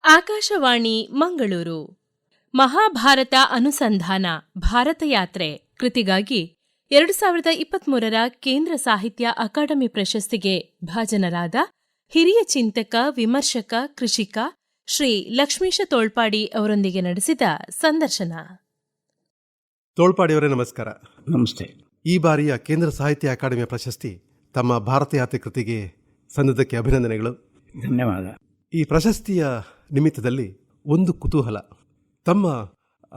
ಆಕಾಶವಾಣಿ ಮಂಗಳೂರು. ಮಹಾಭಾರತ ಅನುಸಂಧಾನ ಭಾರತಯಾತ್ರೆ ಕೃತಿಗಾಗಿ 2023 ಕೇಂದ್ರ ಸಾಹಿತ್ಯ ಅಕಾಡೆಮಿ ಪ್ರಶಸ್ತಿಗೆ ಭಾಜನರಾದ ಹಿರಿಯ ಚಿಂತಕ, ವಿಮರ್ಶಕ, ಕೃಷಿಕ ಶ್ರೀ ಲಕ್ಷ್ಮೀಶ ತೋಳ್ಪಾಡಿ ಅವರೊಂದಿಗೆ ನಡೆಸಿದ ಸಂದರ್ಶನ. ತೋಳ್ಪಾಡಿಯವರೇ ನಮಸ್ಕಾರ. ನಮಸ್ತೆ. ಈ ಬಾರಿಯ ಕೇಂದ್ರ ಸಾಹಿತ್ಯ ಅಕಾಡೆಮಿಯ ಪ್ರಶಸ್ತಿ ತಮ್ಮ ಭಾರತಯಾತ್ರೆ ಕೃತಿಗೆ ಸಂದದ್ದಕ್ಕೆ ಅಭಿನಂದನೆಗಳು. ಧನ್ಯವಾದ. ಈ ಪ್ರಶಸ್ತಿಯ ನಿಮಿತ್ತದಲ್ಲಿ ಒಂದು ಕುತೂಹಲ. ತಮ್ಮ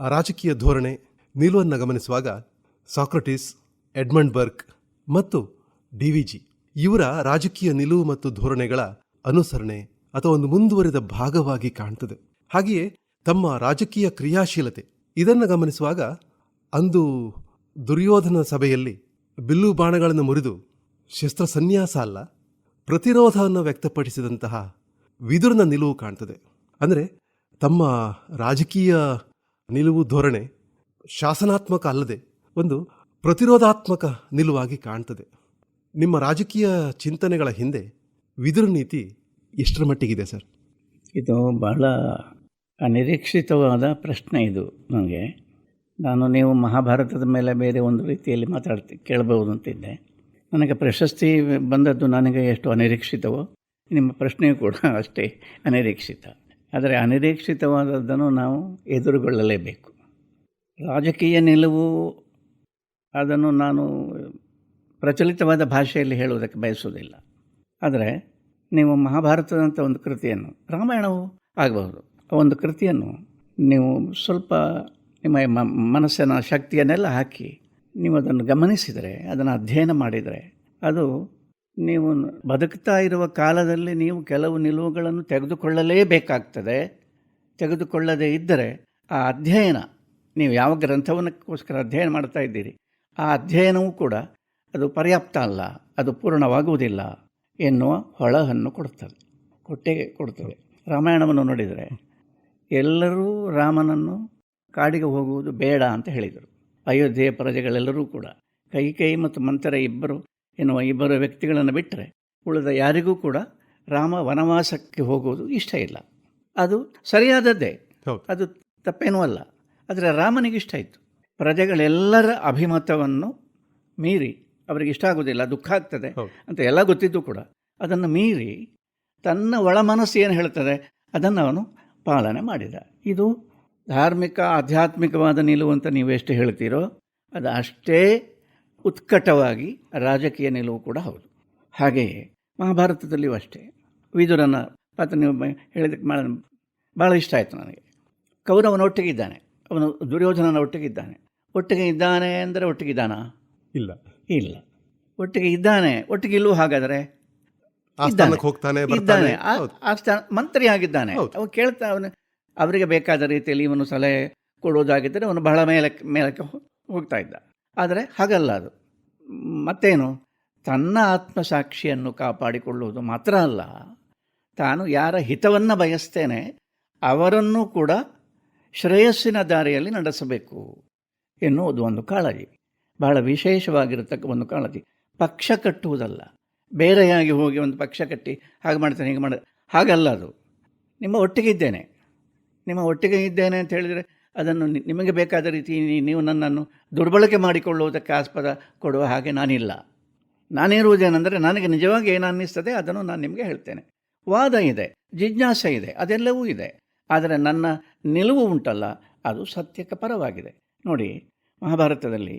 ರಾಜಕೀಯ ಧೋರಣೆ, ನಿಲುವನ್ನು ಗಮನಿಸುವಾಗ ಸಾಕ್ರಟೀಸ್, ಎಡ್ಮಂಡ್ ಬರ್ಕ್ ಮತ್ತು DVG ಇವರ ರಾಜಕೀಯ ನಿಲುವು ಮತ್ತು ಧೋರಣೆಗಳ ಅನುಸರಣೆ ಅಥವಾ ಒಂದು ಮುಂದುವರಿದ ಭಾಗವಾಗಿ ಕಾಣ್ತದೆ. ಹಾಗೆಯೇ ತಮ್ಮ ರಾಜಕೀಯ ಕ್ರಿಯಾಶೀಲತೆ ಇದನ್ನು ಗಮನಿಸುವಾಗ ಅಂದು ದುರ್ಯೋಧನ ಸಭೆಯಲ್ಲಿ ಬಿಲ್ಲು ಬಾಣಗಳನ್ನು ಮುರಿದು ಶಸ್ತ್ರ ಸನ್ಯಾಸ ಅಲ್ಲ, ಪ್ರತಿರೋಧವನ್ನು ವ್ಯಕ್ತಪಡಿಸಿದಂತಹ ವಿದುರನ ನಿಲುವು ಕಾಣ್ತದೆ. ಅಂದರೆ ತಮ್ಮ ರಾಜಕೀಯ ನಿಲುವು ಧೋರಣೆ ಶಾಸನಾತ್ಮಕ ಅಲ್ಲದೆ ಒಂದು ಪ್ರತಿರೋಧಾತ್ಮಕ ನಿಲುವಾಗಿ ಕಾಣ್ತದೆ. ನಿಮ್ಮ ರಾಜಕೀಯ ಚಿಂತನೆಗಳ ಹಿಂದೆ ವಿದುರ ನೀತಿ ಎಷ್ಟರ ಮಟ್ಟಿಗಿದೆ ಸರ್? ಇದು ಬಹಳ ಅನಿರೀಕ್ಷಿತವಾದ ಪ್ರಶ್ನೆ. ಇದು ನೀವು ಮಹಾಭಾರತದ ಮೇಲೆ ಬೇರೆ ಒಂದು ರೀತಿಯಲ್ಲಿ ಕೇಳಬಹುದು ಅಂತಿದ್ದೆ. ನನಗೆ ಪ್ರಶಸ್ತಿ ಬಂದದ್ದು ನನಗೆ ಎಷ್ಟು ಅನಿರೀಕ್ಷಿತವೋ ನಿಮ್ಮ ಪ್ರಶ್ನೆಯೂ ಕೂಡ ಅಷ್ಟೇ ಅನಿರೀಕ್ಷಿತ. ಆದರೆ ಅನಿರೀಕ್ಷಿತವಾದದ್ದನ್ನು ನಾವು ಎದುರುಗೊಳ್ಳಲೇಬೇಕು. ರಾಜಕೀಯ ನಿಲುವು ಅದನ್ನು ನಾನು ಪ್ರಚಲಿತವಾದ ಭಾಷೆಯಲ್ಲಿ ಹೇಳುವುದಕ್ಕೆ ಬಯಸುವುದಿಲ್ಲ. ಆದರೆ ನೀವು ಮಹಾಭಾರತದಂಥ ಒಂದು ಕೃತಿಯನ್ನು, ರಾಮಾಯಣವು ಆಗಬಹುದು, ಒಂದು ಕೃತಿಯನ್ನು ನೀವು ಸ್ವಲ್ಪ ನಿಮ್ಮ ಮನಸ್ಸಿನ ಶಕ್ತಿಯನ್ನೆಲ್ಲ ಹಾಕಿ ನೀವು ಅದನ್ನು ಗಮನಿಸಿದರೆ, ಅದನ್ನು ಅಧ್ಯಯನ ಮಾಡಿದರೆ, ಅದು ನೀವು ಬದುಕ್ತಾ ಇರುವ ಕಾಲದಲ್ಲಿ ನೀವು ಕೆಲವು ನಿಲುವುಗಳನ್ನು ತೆಗೆದುಕೊಳ್ಳಲೇಬೇಕಾಗ್ತದೆ. ತೆಗೆದುಕೊಳ್ಳದೇ ಇದ್ದರೆ ಆ ಅಧ್ಯಯನ, ನೀವು ಯಾವ ಗ್ರಂಥವನ್ನಕ್ಕೋಸ್ಕರ ಅಧ್ಯಯನ ಮಾಡ್ತಾ ಇದ್ದೀರಿ, ಆ ಅಧ್ಯಯನವೂ ಕೂಡ ಅದು ಪರ್ಯಾಪ್ತ ಅಲ್ಲ, ಅದು ಪೂರ್ಣವಾಗುವುದಿಲ್ಲ ಎನ್ನುವ ಹೊಳಹನ್ನು ಕೊಡ್ತದೆ. ರಾಮಾಯಣವನ್ನು ನೋಡಿದರೆ ಎಲ್ಲರೂ ರಾಮನನ್ನು ಕಾಡಿಗೆ ಹೋಗುವುದು ಬೇಡ ಅಂತ ಹೇಳಿದರು. ಅಯೋಧ್ಯೆಯ ಪ್ರಜೆಗಳೆಲ್ಲರೂ ಕೂಡ ಕೈಕೇಯಿ ಮತ್ತು ಮಂಥರ ಇಬ್ಬರು ವ್ಯಕ್ತಿಗಳನ್ನು ಬಿಟ್ಟರೆ ಉಳಿದ ಯಾರಿಗೂ ಕೂಡ ರಾಮ ವನವಾಸಕ್ಕೆ ಹೋಗುವುದು ಇಷ್ಟ ಇಲ್ಲ. ಅದು ಸರಿಯಾದದ್ದೇ, ಅದು ತಪ್ಪೇನೂ ಅಲ್ಲ. ಆದರೆ ರಾಮನಿಗೆ ಇಷ್ಟ ಇತ್ತು. ಪ್ರಜೆಗಳೆಲ್ಲರ ಅಭಿಮತವನ್ನು ಮೀರಿ, ಅವರಿಗೆ ಇಷ್ಟ ಆಗೋದಿಲ್ಲ, ದುಃಖ ಆಗ್ತದೆ ಅಂತ ಎಲ್ಲ ಗೊತ್ತಿದ್ದು ಕೂಡ ಅದನ್ನು ಮೀರಿ ತನ್ನ ಒಳ ಮನಸ್ಸು ಏನು ಹೇಳ್ತದೆ ಅದನ್ನು ಅವನು ಪಾಲನೆ ಮಾಡಿದ. ಇದು ಧಾರ್ಮಿಕ ಆಧ್ಯಾತ್ಮಿಕವಾದ ನಿಲುವು ಅಂತ ನೀವು ಎಷ್ಟು ಹೇಳ್ತೀರೋ ಅದು ಅಷ್ಟೇ ಉತ್ಕಟವಾಗಿ ರಾಜಕೀಯ ನಿಲುವು ಕೂಡ ಹೌದು. ಹಾಗೆಯೇ ಮಹಾಭಾರತದಲ್ಲಿಯೂ ಅಷ್ಟೇ. ವಿದುರನ ಪಾತ್ರ ನೀವು ಹೇಳಿದಕ್ಕೆ ಭಾಳ ಇಷ್ಟ ಆಯಿತು ನನಗೆ. ಕೌರವನ ಒಟ್ಟಿಗಿದ್ದಾನೆ, ಅವನು ದುರ್ಯೋಧನನ ಒಟ್ಟಿಗಿದ್ದಾನೆ. ಒಟ್ಟಿಗೆ ಇದ್ದಾನೆ ಅಂದರೆ ಒಟ್ಟಿಗಿದ್ದಾನಾ? ಇಲ್ಲ. ಒಟ್ಟಿಗೆ ಇದ್ದಾನೆ, ಒಟ್ಟಿಗೆ ಇಲ್ಲೂ. ಹಾಗಾದರೆ ಇದ್ದಾನೆ, ಮಂತ್ರಿ ಆಗಿದ್ದಾನೆ. ಅವನು ಕೇಳ್ತಾ, ಅವರಿಗೆ ಬೇಕಾದ ರೀತಿಯಲ್ಲಿ ಇವನು ಸಲಹೆ ಕೊಡುವುದಾಗಿದ್ದರೆ ಅವನು ಬಹಳ ಮೇಲಕ್ಕೆ ಹೋಗ್ತಾ ಇದ್ದ. ಆದರೆ ಹಾಗಲ್ಲ. ಅದು ಮತ್ತೇನು, ತನ್ನ ಆತ್ಮಸಾಕ್ಷಿಯನ್ನು ಕಾಪಾಡಿಕೊಳ್ಳುವುದು ಮಾತ್ರ ಅಲ್ಲ, ತಾನು ಯಾರ ಹಿತವನ್ನು ಬಯಸ್ತೇನೆ ಅವರನ್ನು ಕೂಡ ಶ್ರೇಯಸ್ಸಿನ ದಾರಿಯಲ್ಲಿ ನಡೆಸಬೇಕು ಎನ್ನುವುದು ಒಂದು ಕಾಳಜಿ, ಬಹಳ ವಿಶೇಷವಾಗಿರತಕ್ಕ ಒಂದು ಕಾಳಜಿ. ಪಕ್ಷ ಕಟ್ಟುವುದಲ್ಲ, ಬೇರೆಯಾಗಿ ಹೋಗಿ ಒಂದು ಪಕ್ಷ ಕಟ್ಟಿ ಹಾಗೆ ಮಾಡ್ತೇನೆ ಹೀಗೆ ಹಾಗಲ್ಲ. ಅದು ನಿಮ್ಮ ಒಟ್ಟಿಗೆ ಇದ್ದೇನೆ ಅಂತ ಹೇಳಿದರೆ ಅದನ್ನು ನಿಮಗೆ ಬೇಕಾದ ರೀತಿ ನೀವು ನನ್ನನ್ನು ದುರ್ಬಳಕೆ ಮಾಡಿಕೊಳ್ಳುವುದಕ್ಕೆ ಆಸ್ಪದ ಕೊಡುವ ಹಾಗೆ ನಾನಿಲ್ಲ. ನಾನಿರುವುದೇನೆಂದರೆ ನನಗೆ ನಿಜವಾಗಿ ಏನು ಅನ್ನಿಸ್ತದೆ ಅದನ್ನು ನಾನು ನಿಮಗೆ ಹೇಳ್ತೇನೆ. ವಾದ ಇದೆ, ಜಿಜ್ಞಾಸೆ ಇದೆ, ಅದೆಲ್ಲವೂ ಇದೆ. ಆದರೆ ನನ್ನ ನಿಲುವು ಉಂಟಲ್ಲ, ಅದು ಸತ್ಯಕ್ಕೆ ಪರವಾಗಿದೆ. ನೋಡಿ, ಮಹಾಭಾರತದಲ್ಲಿ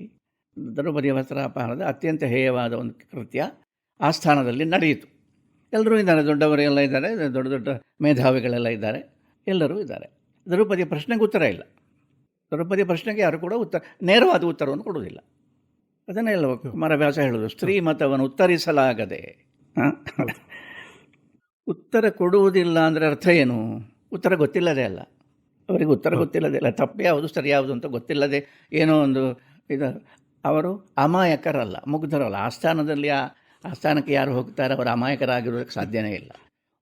ದ್ರೌಪದಿ ವಸ್ತ್ರಾಪಹರಣದ ಅತ್ಯಂತ ಹೇಯವಾದ ಒಂದು ಕೃತ್ಯ ಆಸ್ಥಾನದಲ್ಲಿ ನಡೆಯಿತು. ಎಲ್ಲರೂ ಇದ್ದಾರೆ, ದೊಡ್ಡವರೆಲ್ಲ ಇದ್ದಾರೆ, ದೊಡ್ಡ ದೊಡ್ಡ ಮೇಧಾವಿಗಳೆಲ್ಲ ಇದ್ದಾರೆ, ಎಲ್ಲರೂ ಇದ್ದಾರೆ. ದ್ರೌಪದಿಯ ಪ್ರಶ್ನೆಗೆ ಉತ್ತರ ಇಲ್ಲ. ದ್ರೌಪದಿಯ ಪ್ರಶ್ನೆಗೆ ಯಾರು ಕೂಡ ನೇರವಾದ ಉತ್ತರವನ್ನು ಕೊಡುವುದಿಲ್ಲ. ಅದನ್ನೆಲ್ಲ ಕುಮಾರವ್ಯಾಸ ಹೇಳೋದು, ಸ್ತ್ರೀ ಮತವನ್ನು ಉತ್ತರಿಸಲಾಗದೆ. ಉತ್ತರ ಕೊಡುವುದಿಲ್ಲ ಅಂದರೆ ಅರ್ಥ ಏನು? ಉತ್ತರ ಗೊತ್ತಿಲ್ಲದೆ ಅಲ್ಲ, ಅವರಿಗೆ ಉತ್ತರ ಗೊತ್ತಿಲ್ಲದೆ ಅಲ್ಲ, ತಪ್ಪು ಯಾವುದು ಸರಿ ಯಾವುದು ಅಂತ ಗೊತ್ತಿಲ್ಲದೆ ಏನೋ ಒಂದು ಇದು. ಅವರು ಅಮಾಯಕರಲ್ಲ, ಮುಗ್ಧರಲ್ಲ. ಆಸ್ಥಾನಕ್ಕೆ ಯಾರು ಹೋಗ್ತಾರೆ ಅವರು ಅಮಾಯಕರಾಗಿರೋದಕ್ಕೆ ಸಾಧ್ಯನೇ ಇಲ್ಲ.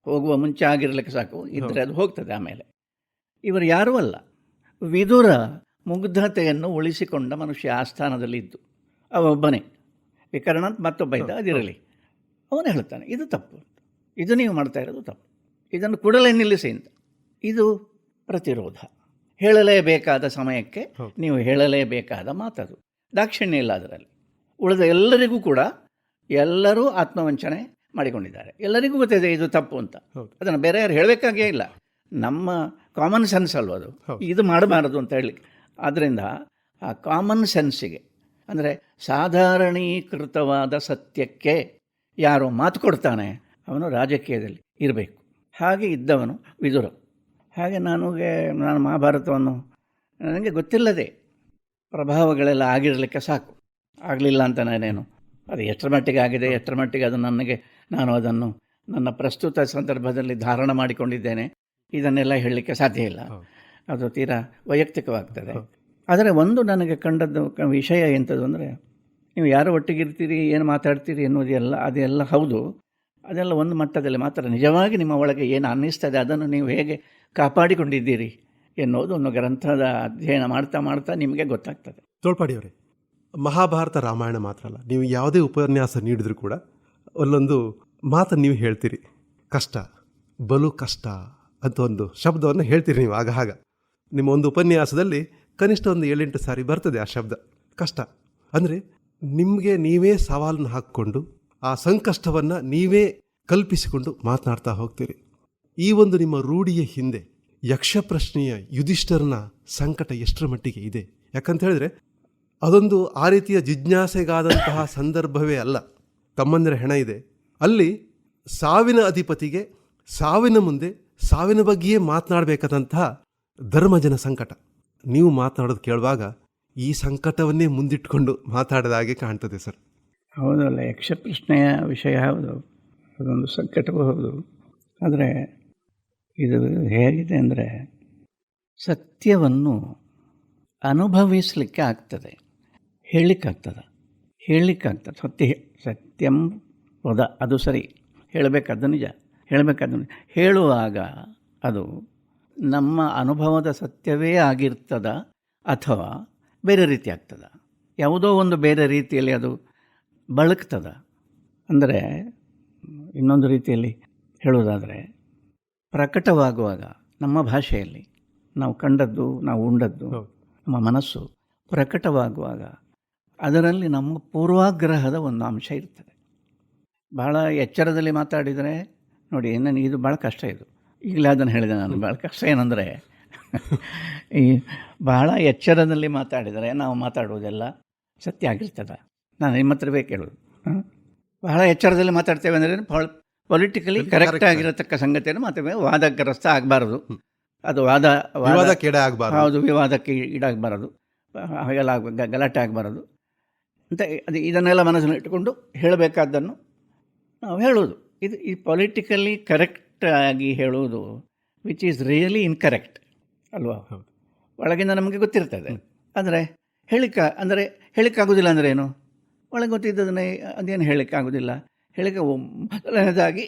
ಹೋಗುವ ಮುಂಚೆ ಆಗಿರಲಿಕ್ಕೆ ಸಾಕು, ಇದ್ದರೆ ಅದು ಹೋಗ್ತದೆ ಆಮೇಲೆ. ಇವರು ಯಾರೂ ಅಲ್ಲ. ವಿದುರ ಮುಗ್ಧತೆಯನ್ನು ಉಳಿಸಿಕೊಂಡ ಮನುಷ್ಯ ಆಸ್ಥಾನದಲ್ಲಿ ಇದ್ದು ಅವೊಬ್ಬನೇ. ವಿಕರ್ಣ ಮತ್ತೊಬ್ಬ ಇದ್ದ, ಅದಿರಲಿ. ಅವನು ಹೇಳ್ತಾನೆ ಇದು ತಪ್ಪು, ಇದು ನೀವು ಮಾಡ್ತಾ ಇರೋದು ತಪ್ಪು, ಇದನ್ನು ಕೂಡಲೇ ನಿಲ್ಲಿಸಿ ಅಂತ. ಇದು ಪ್ರತಿರೋಧ. ಹೇಳಲೇಬೇಕಾದ ಸಮಯಕ್ಕೆ ಹೌದು. ನೀವು ಹೇಳಲೇಬೇಕಾದ ಮಾತದು. ದಾಕ್ಷಿಣ್ಯ ಇಲ್ಲ ಅದರಲ್ಲಿ. ಉಳಿದ ಎಲ್ಲರಿಗೂ ಕೂಡ ಎಲ್ಲರೂ ಆತ್ಮವಂಚನೆ ಮಾಡಿಕೊಂಡಿದ್ದಾರೆ. ಎಲ್ಲರಿಗೂ ಗೊತ್ತಿದೆ ಇದು ತಪ್ಪು ಅಂತ. ಹೌದು. ಅದನ್ನು ಬೇರೆ ಯಾರು ಹೇಳಬೇಕಾಗೇ ಇಲ್ಲ. ನಮ್ಮ ಕಾಮನ್ ಸೆನ್ಸ್ ಅಲ್ವ ಅದು, ಹೌದು. ಇದು ಮಾಡಬಾರದು ಅಂತ ಹೇಳಿ. ಆದ್ದರಿಂದ ಆ ಕಾಮನ್ ಸೆನ್ಸಿಗೆ, ಅಂದರೆ ಸಾಧಾರಣೀಕೃತವಾದ ಸತ್ಯಕ್ಕೆ ಯಾರು ಮಾತು ಕೊಡ್ತಾನೆ ಅವನು ರಾಜಕೀಯದಲ್ಲಿ ಇರಬೇಕು. ಹಾಗೆ ಇದ್ದವನು ವಿದುರ. ಹಾಗೆ ನಾನು ಮಹಾಭಾರತವನ್ನು ನನಗೆ ಗೊತ್ತಿಲ್ಲದೆ ಪ್ರಭಾವಗಳೆಲ್ಲ ಆಗಿರಲಿಕ್ಕೆ ಸಾಕು, ಆಗಲಿಲ್ಲ ಅಂತ ನಾನೇನು ಅದು ಎಷ್ಟರ ಮಟ್ಟಿಗೆ ಆಗಿದೆ, ಎಷ್ಟರ ಮಟ್ಟಿಗೆ ಅದು ನಾನು ಅದನ್ನು ನನ್ನ ಪ್ರಸ್ತುತ ಸಂದರ್ಭದಲ್ಲಿ ಧಾರಣ ಮಾಡಿಕೊಂಡಿದ್ದೇನೆ, ಇದನ್ನೆಲ್ಲ ಹೇಳಲಿಕ್ಕೆ ಸಾಧ್ಯ ಇಲ್ಲ. ಅದು ತೀರಾ ವೈಯಕ್ತಿಕವಾಗ್ತದೆ. ಆದರೆ ಒಂದು ನನಗೆ ಕಂಡದ್ದು ವಿಷಯ ಎಂಥದ್ದು ಅಂದರೆ, ನೀವು ಯಾರು ಒಟ್ಟಿಗಿರ್ತೀರಿ, ಏನು ಮಾತಾಡ್ತೀರಿ ಎನ್ನುವುದೆಲ್ಲ ಅದೆಲ್ಲ ಹೌದು. ಅದೆಲ್ಲ ಒಂದು ಮಟ್ಟದಲ್ಲಿ ಮಾತ್ರ. ನಿಜವಾಗಿ ನಿಮ್ಮ ಒಳಗೆ ಏನು ಅನ್ನಿಸ್ತದೆ ಅದನ್ನು ನೀವು ಹೇಗೆ ಕಾಪಾಡಿಕೊಂಡಿದ್ದೀರಿ ಎನ್ನುವುದು ಒಂದು ಗ್ರಂಥದ ಅಧ್ಯಯನ ಮಾಡ್ತಾ ಮಾಡ್ತಾ ನಿಮಗೆ ಗೊತ್ತಾಗ್ತದೆ. ತೋಳ್ಪಾಡಿಯವರೇ, ಮಹಾಭಾರತ ರಾಮಾಯಣ ಮಾತ್ರ ಅಲ್ಲ, ನೀವು ಯಾವುದೇ ಉಪನ್ಯಾಸ ನೀಡಿದರೂ ಕೂಡ ಅಲ್ಲೊಂದು ಮಾತನ್ನು ನೀವು ಹೇಳ್ತೀರಿ, ಕಷ್ಟ, ಬಲು ಕಷ್ಟ ಅಂತ ಒಂದು ಶಬ್ದವನ್ನು ಹೇಳ್ತೀರಿ ನೀವು ಆಗ. ನಿಮ್ಮ ಒಂದು ಉಪನ್ಯಾಸದಲ್ಲಿ ಕನಿಷ್ಠ ಒಂದು 7-8 ಸಾರಿ ಬರ್ತದೆ ಆ ಶಬ್ದ ಕಷ್ಟ. ಅಂದರೆ ನಿಮಗೆ ನೀವೇ ಸವಾಲನ್ನು ಹಾಕ್ಕೊಂಡು ಆ ಸಂಕಷ್ಟವನ್ನು ನೀವೇ ಕಲ್ಪಿಸಿಕೊಂಡು ಮಾತನಾಡ್ತಾ ಹೋಗ್ತೀರಿ. ಈ ಒಂದು ನಿಮ್ಮ ರೂಢಿಯ ಹಿಂದೆ ಯಕ್ಷ ಪ್ರಶ್ನೆಯ ಯುಧಿಷ್ಠರನ ಸಂಕಟ ಎಷ್ಟರ ಮಟ್ಟಿಗೆ ಇದೆ? ಯಾಕಂತ ಹೇಳಿದ್ರೆ ಅದೊಂದು ಆ ರೀತಿಯ ಜಿಜ್ಞಾಸೆಗಾದಂತಹ ಸಂದರ್ಭವೇ ಅಲ್ಲ. ತಮ್ಮಂದಿರ ಹೆಣ ಇದೆ, ಅಲ್ಲಿ ಸಾವಿನ ಅಧಿಪತಿಗೆ ಸಾವಿನ ಮುಂದೆ ಸಾವಿನ ಬಗ್ಗೆಯೇ ಮಾತನಾಡಬೇಕಾದಂತಹ ಧರ್ಮಜನ ಸಂಕಟ. ನೀವು ಮಾತನಾಡೋದು ಕೇಳುವಾಗ ಈ ಸಂಕಟವನ್ನೇ ಮುಂದಿಟ್ಕೊಂಡು ಮಾತಾಡಿದ ಹಾಗೆ ಕಾಣ್ತದೆ ಸರ್. ಹೌದಲ್ಲ, ಯಕ್ಷ ಪ್ರಶ್ನೆಯ ವಿಷಯ ಹೌದು, ಅದೊಂದು ಸಂಕಟವೂ ಹೌದು. ಆದರೆ ಇದು ಹೇಗಿದೆ ಅಂದರೆ, ಸತ್ಯವನ್ನು ಅನುಭವಿಸಲಿಕ್ಕೆ ಆಗ್ತದೆ, ಹೇಳಲಿಕ್ಕಾಗ್ತದೆ. ಸತ್ಯಂ ವದ, ಅದು ಸರಿ, ಹೇಳಬೇಕಾದ್ದು ನಿಜ, ಹೇಳುವಾಗ ಅದು ನಮ್ಮ ಅನುಭವದ ಸತ್ಯವೇ ಆಗಿರ್ತದ ಅಥವಾ ಬೇರೆ ರೀತಿ ಆಗ್ತದ, ಯಾವುದೋ ಒಂದು ಬೇರೆ ರೀತಿಯಲ್ಲಿ ಅದು ಬಳಕ್ತದ. ಅಂದರೆ ಇನ್ನೊಂದು ರೀತಿಯಲ್ಲಿ ಹೇಳುವುದಾದರೆ, ಪ್ರಕಟವಾಗುವಾಗ ನಮ್ಮ ಭಾಷೆಯಲ್ಲಿ ನಾವು ಕಂಡದ್ದು, ನಾವು ಉಂಡದ್ದು, ನಮ್ಮ ಮನಸ್ಸು ಪ್ರಕಟವಾಗುವಾಗ ಅದರಲ್ಲಿ ನಮ್ಮ ಪೂರ್ವಾಗ್ರಹದ ಒಂದು ಅಂಶ ಇರ್ತದೆ. ಭಾಳ ಎಚ್ಚರದಲ್ಲಿ ಮಾತಾಡಿದರೆ ನೋಡಿ, ನನಗೆ ಇದು ಭಾಳ ಕಷ್ಟ. ಇದು ಈಗಲೇ ಅದನ್ನು ಹೇಳಿದೆ ನಾನು. ಭಾಳ ಕಷ್ಟ ಏನಂದರೆ, ಈ ಬಹಳ ಎಚ್ಚರದಲ್ಲಿ ಮಾತಾಡಿದರೆ ನಾವು ಮಾತಾಡುವುದೆಲ್ಲ ಸತ್ಯ ಆಗಿರ್ತದೆ. ನಾನು ನಿಮ್ಮ ಹತ್ರವೇ ಕೇಳೋದು, ಬಹಳ ಎಚ್ಚರದಲ್ಲಿ ಮಾತಾಡ್ತೇವೆ ಅಂದರೆ ಪೊಲಿಟಿಕಲಿ ಕರೆಕ್ಟ್ ಆಗಿರತಕ್ಕ ಸಂಗತಿಯನ್ನು ಮಾತಾಡ್ತೇವೆ. ವಾದಗ್ರಸ್ತ ಆಗಬಾರದು, ಅದು ಹೌದು, ವಿವಾದಕ್ಕೆ ಈಡಾಗಬಾರದು, ಹಾಗೆಲ್ಲ ಗಲಾಟೆ ಆಗಬಾರದು ಅಂತ ಇದನ್ನೆಲ್ಲ ಮನಸ್ಸನ್ನು ಇಟ್ಟುಕೊಂಡು ಹೇಳಬೇಕಾದ್ದನ್ನು ನಾವು ಹೇಳೋದು. ಈ ಪೊಲಿಟಿಕಲಿ ಕರೆಕ್ಟ್ ಆಗಿ ಹೇಳುವುದು ವಿಚ್ ಈಸ್ ರಿಯಲಿ ಇನ್ಕರೆಕ್ಟ್ ಅಲ್ವಾ? ಒಳಗಿಂದ ನಮಗೆ ಗೊತ್ತಿರ್ತದೆ. ಅಂದರೆ ಹೇಳಿಕ್ಕಾಗೋದಿಲ್ಲ ಅಂದರೆ ಏನು? ಒಳಗೆ ಗೊತ್ತಿದ್ದದನ್ನೇ ಅದೇನು ಹೇಳಿಕ್ಕಾಗೋದಿಲ್ಲ. ಮೊದಲನೇದಾಗಿ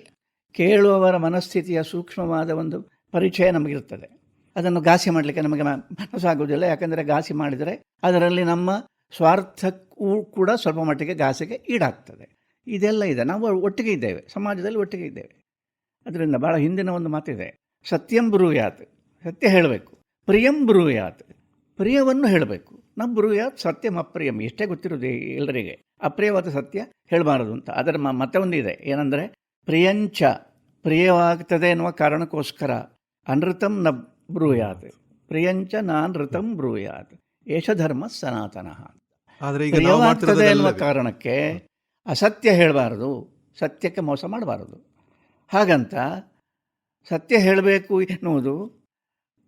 ಕೇಳುವವರ ಮನಸ್ಥಿತಿಯ ಸೂಕ್ಷ್ಮವಾದ ಒಂದು ಪರಿಚಯ ನಮಗಿರ್ತದೆ. ಅದನ್ನು ಘಾಸಿ ಮಾಡಲಿಕ್ಕೆ ನಮಗೆ ಮನಸ್ಸಾಗೋದಿಲ್ಲ. ಯಾಕಂದರೆ ಘಾಸಿ ಮಾಡಿದರೆ ಅದರಲ್ಲಿ ನಮ್ಮ ಸ್ವಾರ್ಥಕ್ಕೂ ಕೂಡ ಸ್ವಲ್ಪ ಮಟ್ಟಿಗೆ ಘಾಸಿಗೆ ಈಡಾಗ್ತದೆ. ಇದೆಲ್ಲ ಇದೆ. ನಾವು ಒಟ್ಟಿಗೆ ಇದ್ದೇವೆ, ಸಮಾಜದಲ್ಲಿ ಒಟ್ಟಿಗೆ ಇದ್ದೇವೆ. ಅದರಿಂದ ಭಾಳ ಹಿಂದಿನ ಒಂದು ಮಾತಿದೆ, ಸತ್ಯಂ ಬ್ರೂಯಾತ್, ಸತ್ಯ ಹೇಳಬೇಕು. ಪ್ರಿಯಂ ಬ್ರೂಯಾತ್, ಪ್ರಿಯವನ್ನು ಹೇಳಬೇಕು. ನಮ್ಮ ಬ್ರೂಯಾತ್ ಸತ್ಯಂ ಅಪ್ರಿಯಂ, ಎಷ್ಟೇ ಗೊತ್ತಿರೋದು ಎಲ್ಲರಿಗೆ, ಅಪ್ರಿಯವಾದ ಸತ್ಯ ಹೇಳಬಾರದು ಅಂತ. ಅದರ ಮತ್ತೆ ಒಂದಿದೆ, ಏನಂದರೆ ಪ್ರಿಯಂಚ, ಪ್ರಿಯವಾಗ್ತದೆ ಎನ್ನುವ ಕಾರಣಕ್ಕೋಸ್ಕರ ಅನೃತಂ ನ ಬ್ರೂಯಾತ್, ಪ್ರಿಯಂಚ ನಾನೃತಂ ಬ್ರೂಯಾತ್, ಏಷ ಧರ್ಮ ಸನಾತನ. ಪ್ರಿಯವಾಗ್ತದೆ ಎನ್ನುವ ಕಾರಣಕ್ಕೆ ಅಸತ್ಯ ಹೇಳಬಾರದು, ಸತ್ಯಕ್ಕೆ ಮೋಸ ಮಾಡಬಾರದು. ಹಾಗಂತ ಸತ್ಯ ಹೇಳಬೇಕು ಎನ್ನುವುದು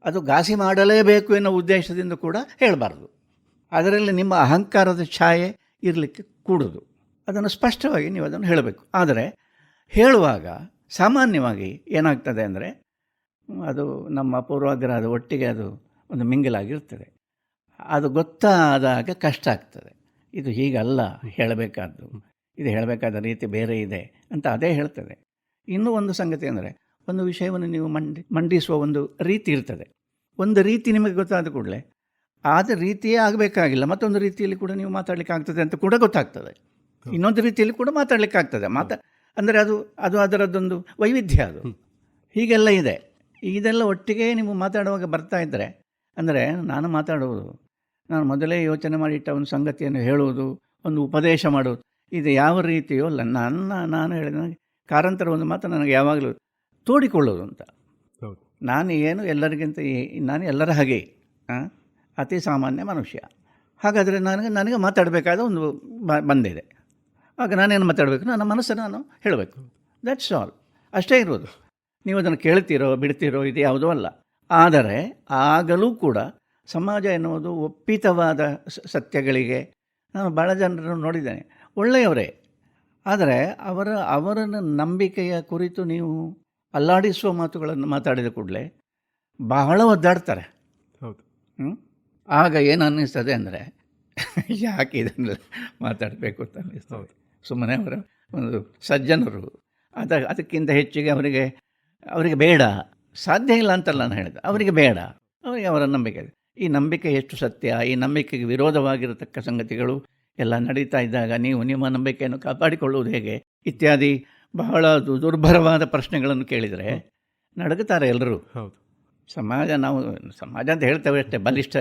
ಅದು ಘಾಸಿ ಮಾಡಲೇಬೇಕು ಎನ್ನುವ ಉದ್ದೇಶದಿಂದ ಕೂಡ ಹೇಳಬಾರ್ದು. ಅದರಲ್ಲಿ ನಿಮ್ಮ ಅಹಂಕಾರದ ಛಾಯೆ ಇರಲಿಕ್ಕೆ ಕೂಡುದು. ಅದನ್ನು ಸ್ಪಷ್ಟವಾಗಿ ನೀವು ಅದನ್ನು ಹೇಳಬೇಕು. ಆದರೆ ಹೇಳುವಾಗ ಸಾಮಾನ್ಯವಾಗಿ ಏನಾಗ್ತದೆ ಅಂದರೆ, ಅದು ನಮ್ಮ ಪೂರ್ವಾಗ್ರಹದ ಒಟ್ಟಿಗೆ ಅದು ಒಂದು ಮಿಂಗಲಾಗಿರ್ತದೆ. ಅದು ಗೊತ್ತಾದಾಗ ಕಷ್ಟ ಆಗ್ತದೆ. ಇದು ಹೀಗಲ್ಲ ಹೇಳಬೇಕಾದ್ದು, ಇದು ಹೇಳಬೇಕಾದ ರೀತಿ ಬೇರೆ ಇದೆ ಅಂತ ಅದೇ ಹೇಳ್ತದೆ. ಇನ್ನೂ ಒಂದು ಸಂಗತಿ ಅಂದರೆ, ಒಂದು ವಿಷಯವನ್ನು ನೀವು ಮಂಡಿಸುವ ಒಂದು ರೀತಿ ಇರ್ತದೆ. ಒಂದು ರೀತಿ ನಿಮಗೆ ಗೊತ್ತಾದ ಕೂಡಲೇ ಆದ ರೀತಿಯೇ ಆಗಬೇಕಾಗಿಲ್ಲ, ಮತ್ತೊಂದು ರೀತಿಯಲ್ಲಿ ಕೂಡ ನೀವು ಮಾತಾಡಲಿಕ್ಕೆ ಆಗ್ತದೆ ಅಂತ ಕೂಡ ಗೊತ್ತಾಗ್ತದೆ. ಇನ್ನೊಂದು ರೀತಿಯಲ್ಲಿ ಕೂಡ ಮಾತಾಡಲಿಕ್ಕೆ ಆಗ್ತದೆ. ಅಂದರೆ ಅದು ಅದರದ್ದೊಂದು ವೈವಿಧ್ಯ. ಅದು ಹೀಗೆಲ್ಲ ಇದೆ. ಇದೆಲ್ಲ ಒಟ್ಟಿಗೆ ನೀವು ಮಾತಾಡುವಾಗ ಬರ್ತಾ ಇದ್ದರೆ, ಅಂದರೆ ನಾನು ಮಾತಾಡುವುದು, ನಾನು ಮೊದಲೇ ಯೋಚನೆ ಮಾಡಿಟ್ಟ ಒಂದು ಸಂಗತಿಯನ್ನು ಹೇಳುವುದು, ಒಂದು ಉಪದೇಶ ಮಾಡುವುದು, ಇದು ಯಾವ ರೀತಿಯೋ ಅಲ್ಲ. ನಾನು ಹೇಳಿದ ನನಗೆ ಕಾರಂತರ ಒಂದು ಮಾತು ನನಗೆ ಯಾವಾಗಲೂ ತೋಡಿಕೊಳ್ಳೋದು ಅಂತ. ಹೌದು. ನಾನು ಏನು ಎಲ್ಲರಿಗಿಂತ ನಾನು ಎಲ್ಲರ ಹಾಗೆ ಅತಿ ಸಾಮಾನ್ಯ ಮನುಷ್ಯ. ಹಾಗಾದರೆ ನನಗೆ ಮಾತಾಡಬೇಕಾದ ಒಂದು ಬಂದಿದೆ. ಆಗ ನಾನೇನು ಮಾತಾಡಬೇಕು, ನನ್ನ ಮನಸ್ಸನ್ನು ನಾನು ಹೇಳಬೇಕು. That's all. ಅಷ್ಟೇ ಇರೋದು. ನೀವು ಅದನ್ನು ಕೇಳ್ತೀರೋ ಬಿಡ್ತೀರೋ ಇದು ಯಾವುದೂ ಅಲ್ಲ. ಆದರೆ ಆಗಲೂ ಕೂಡ ಸಮಾಜ ಎನ್ನುವುದು ಒಪ್ಪಿತವಾದ ಸತ್ಯಗಳಿಗೆ, ನಾನು ಭಾಳ ಜನರನ್ನು ನೋಡಿದ್ದೇನೆ, ಒಳ್ಳೆಯವರೇ, ಆದರೆ ಅವರ ನಂಬಿಕೆಯ ಕುರಿತು ನೀವು ಅಲ್ಲಾಡಿಸುವ ಮಾತುಗಳನ್ನು ಮಾತಾಡಿದ ಕೂಡಲೇ ಬಹಳ ಒದ್ದಾಡ್ತಾರೆ. ಹೌದು. ಆಗ ಏನು ಅನ್ನಿಸ್ತದೆ ಅಂದರೆ, ಯಾಕೆ ಇದನ್ನು ಮಾತಾಡಬೇಕು ಅಂತ ಅನ್ನಿಸ್ತದೆ. ಸುಮ್ಮನೆ ಅವರ ಒಂದು ಸಜ್ಜನರು, ಅದಕ್ಕಿಂತ ಹೆಚ್ಚಿಗೆ ಅವರಿಗೆ ಬೇಡ, ಸಾಧ್ಯ ಇಲ್ಲ ಅಂತಲ್ಲ ನಾನು ಹೇಳಿದೆ, ಅವರಿಗೆ ಬೇಡ, ಅವರಿಗೆ ಅವರ ನಂಬಿಕೆ. ಈ ನಂಬಿಕೆ ಎಷ್ಟು ಸತ್ಯ, ಈ ನಂಬಿಕೆಗೆ ವಿರೋಧವಾಗಿರತಕ್ಕ ಸಂಗತಿಗಳು ಎಲ್ಲ ನಡೀತಾ ಇದ್ದಾಗ ನೀವು ನಿಮ್ಮ ನಂಬಿಕೆಯನ್ನು ಕಾಪಾಡಿಕೊಳ್ಳುವುದು ಹೇಗೆ ಇತ್ಯಾದಿ ಬಹಳ ದುರ್ಭರವಾದ ಪ್ರಶ್ನೆಗಳನ್ನು ಕೇಳಿದರೆ ನಡುಗುತ್ತಾರೆ ಎಲ್ಲರೂ. ಹೌದು. ಸಮಾಜ ಅಂತ ಹೇಳ್ತೇವೆ ಅಷ್ಟೇ, ಬಲಿಷ್ಠ,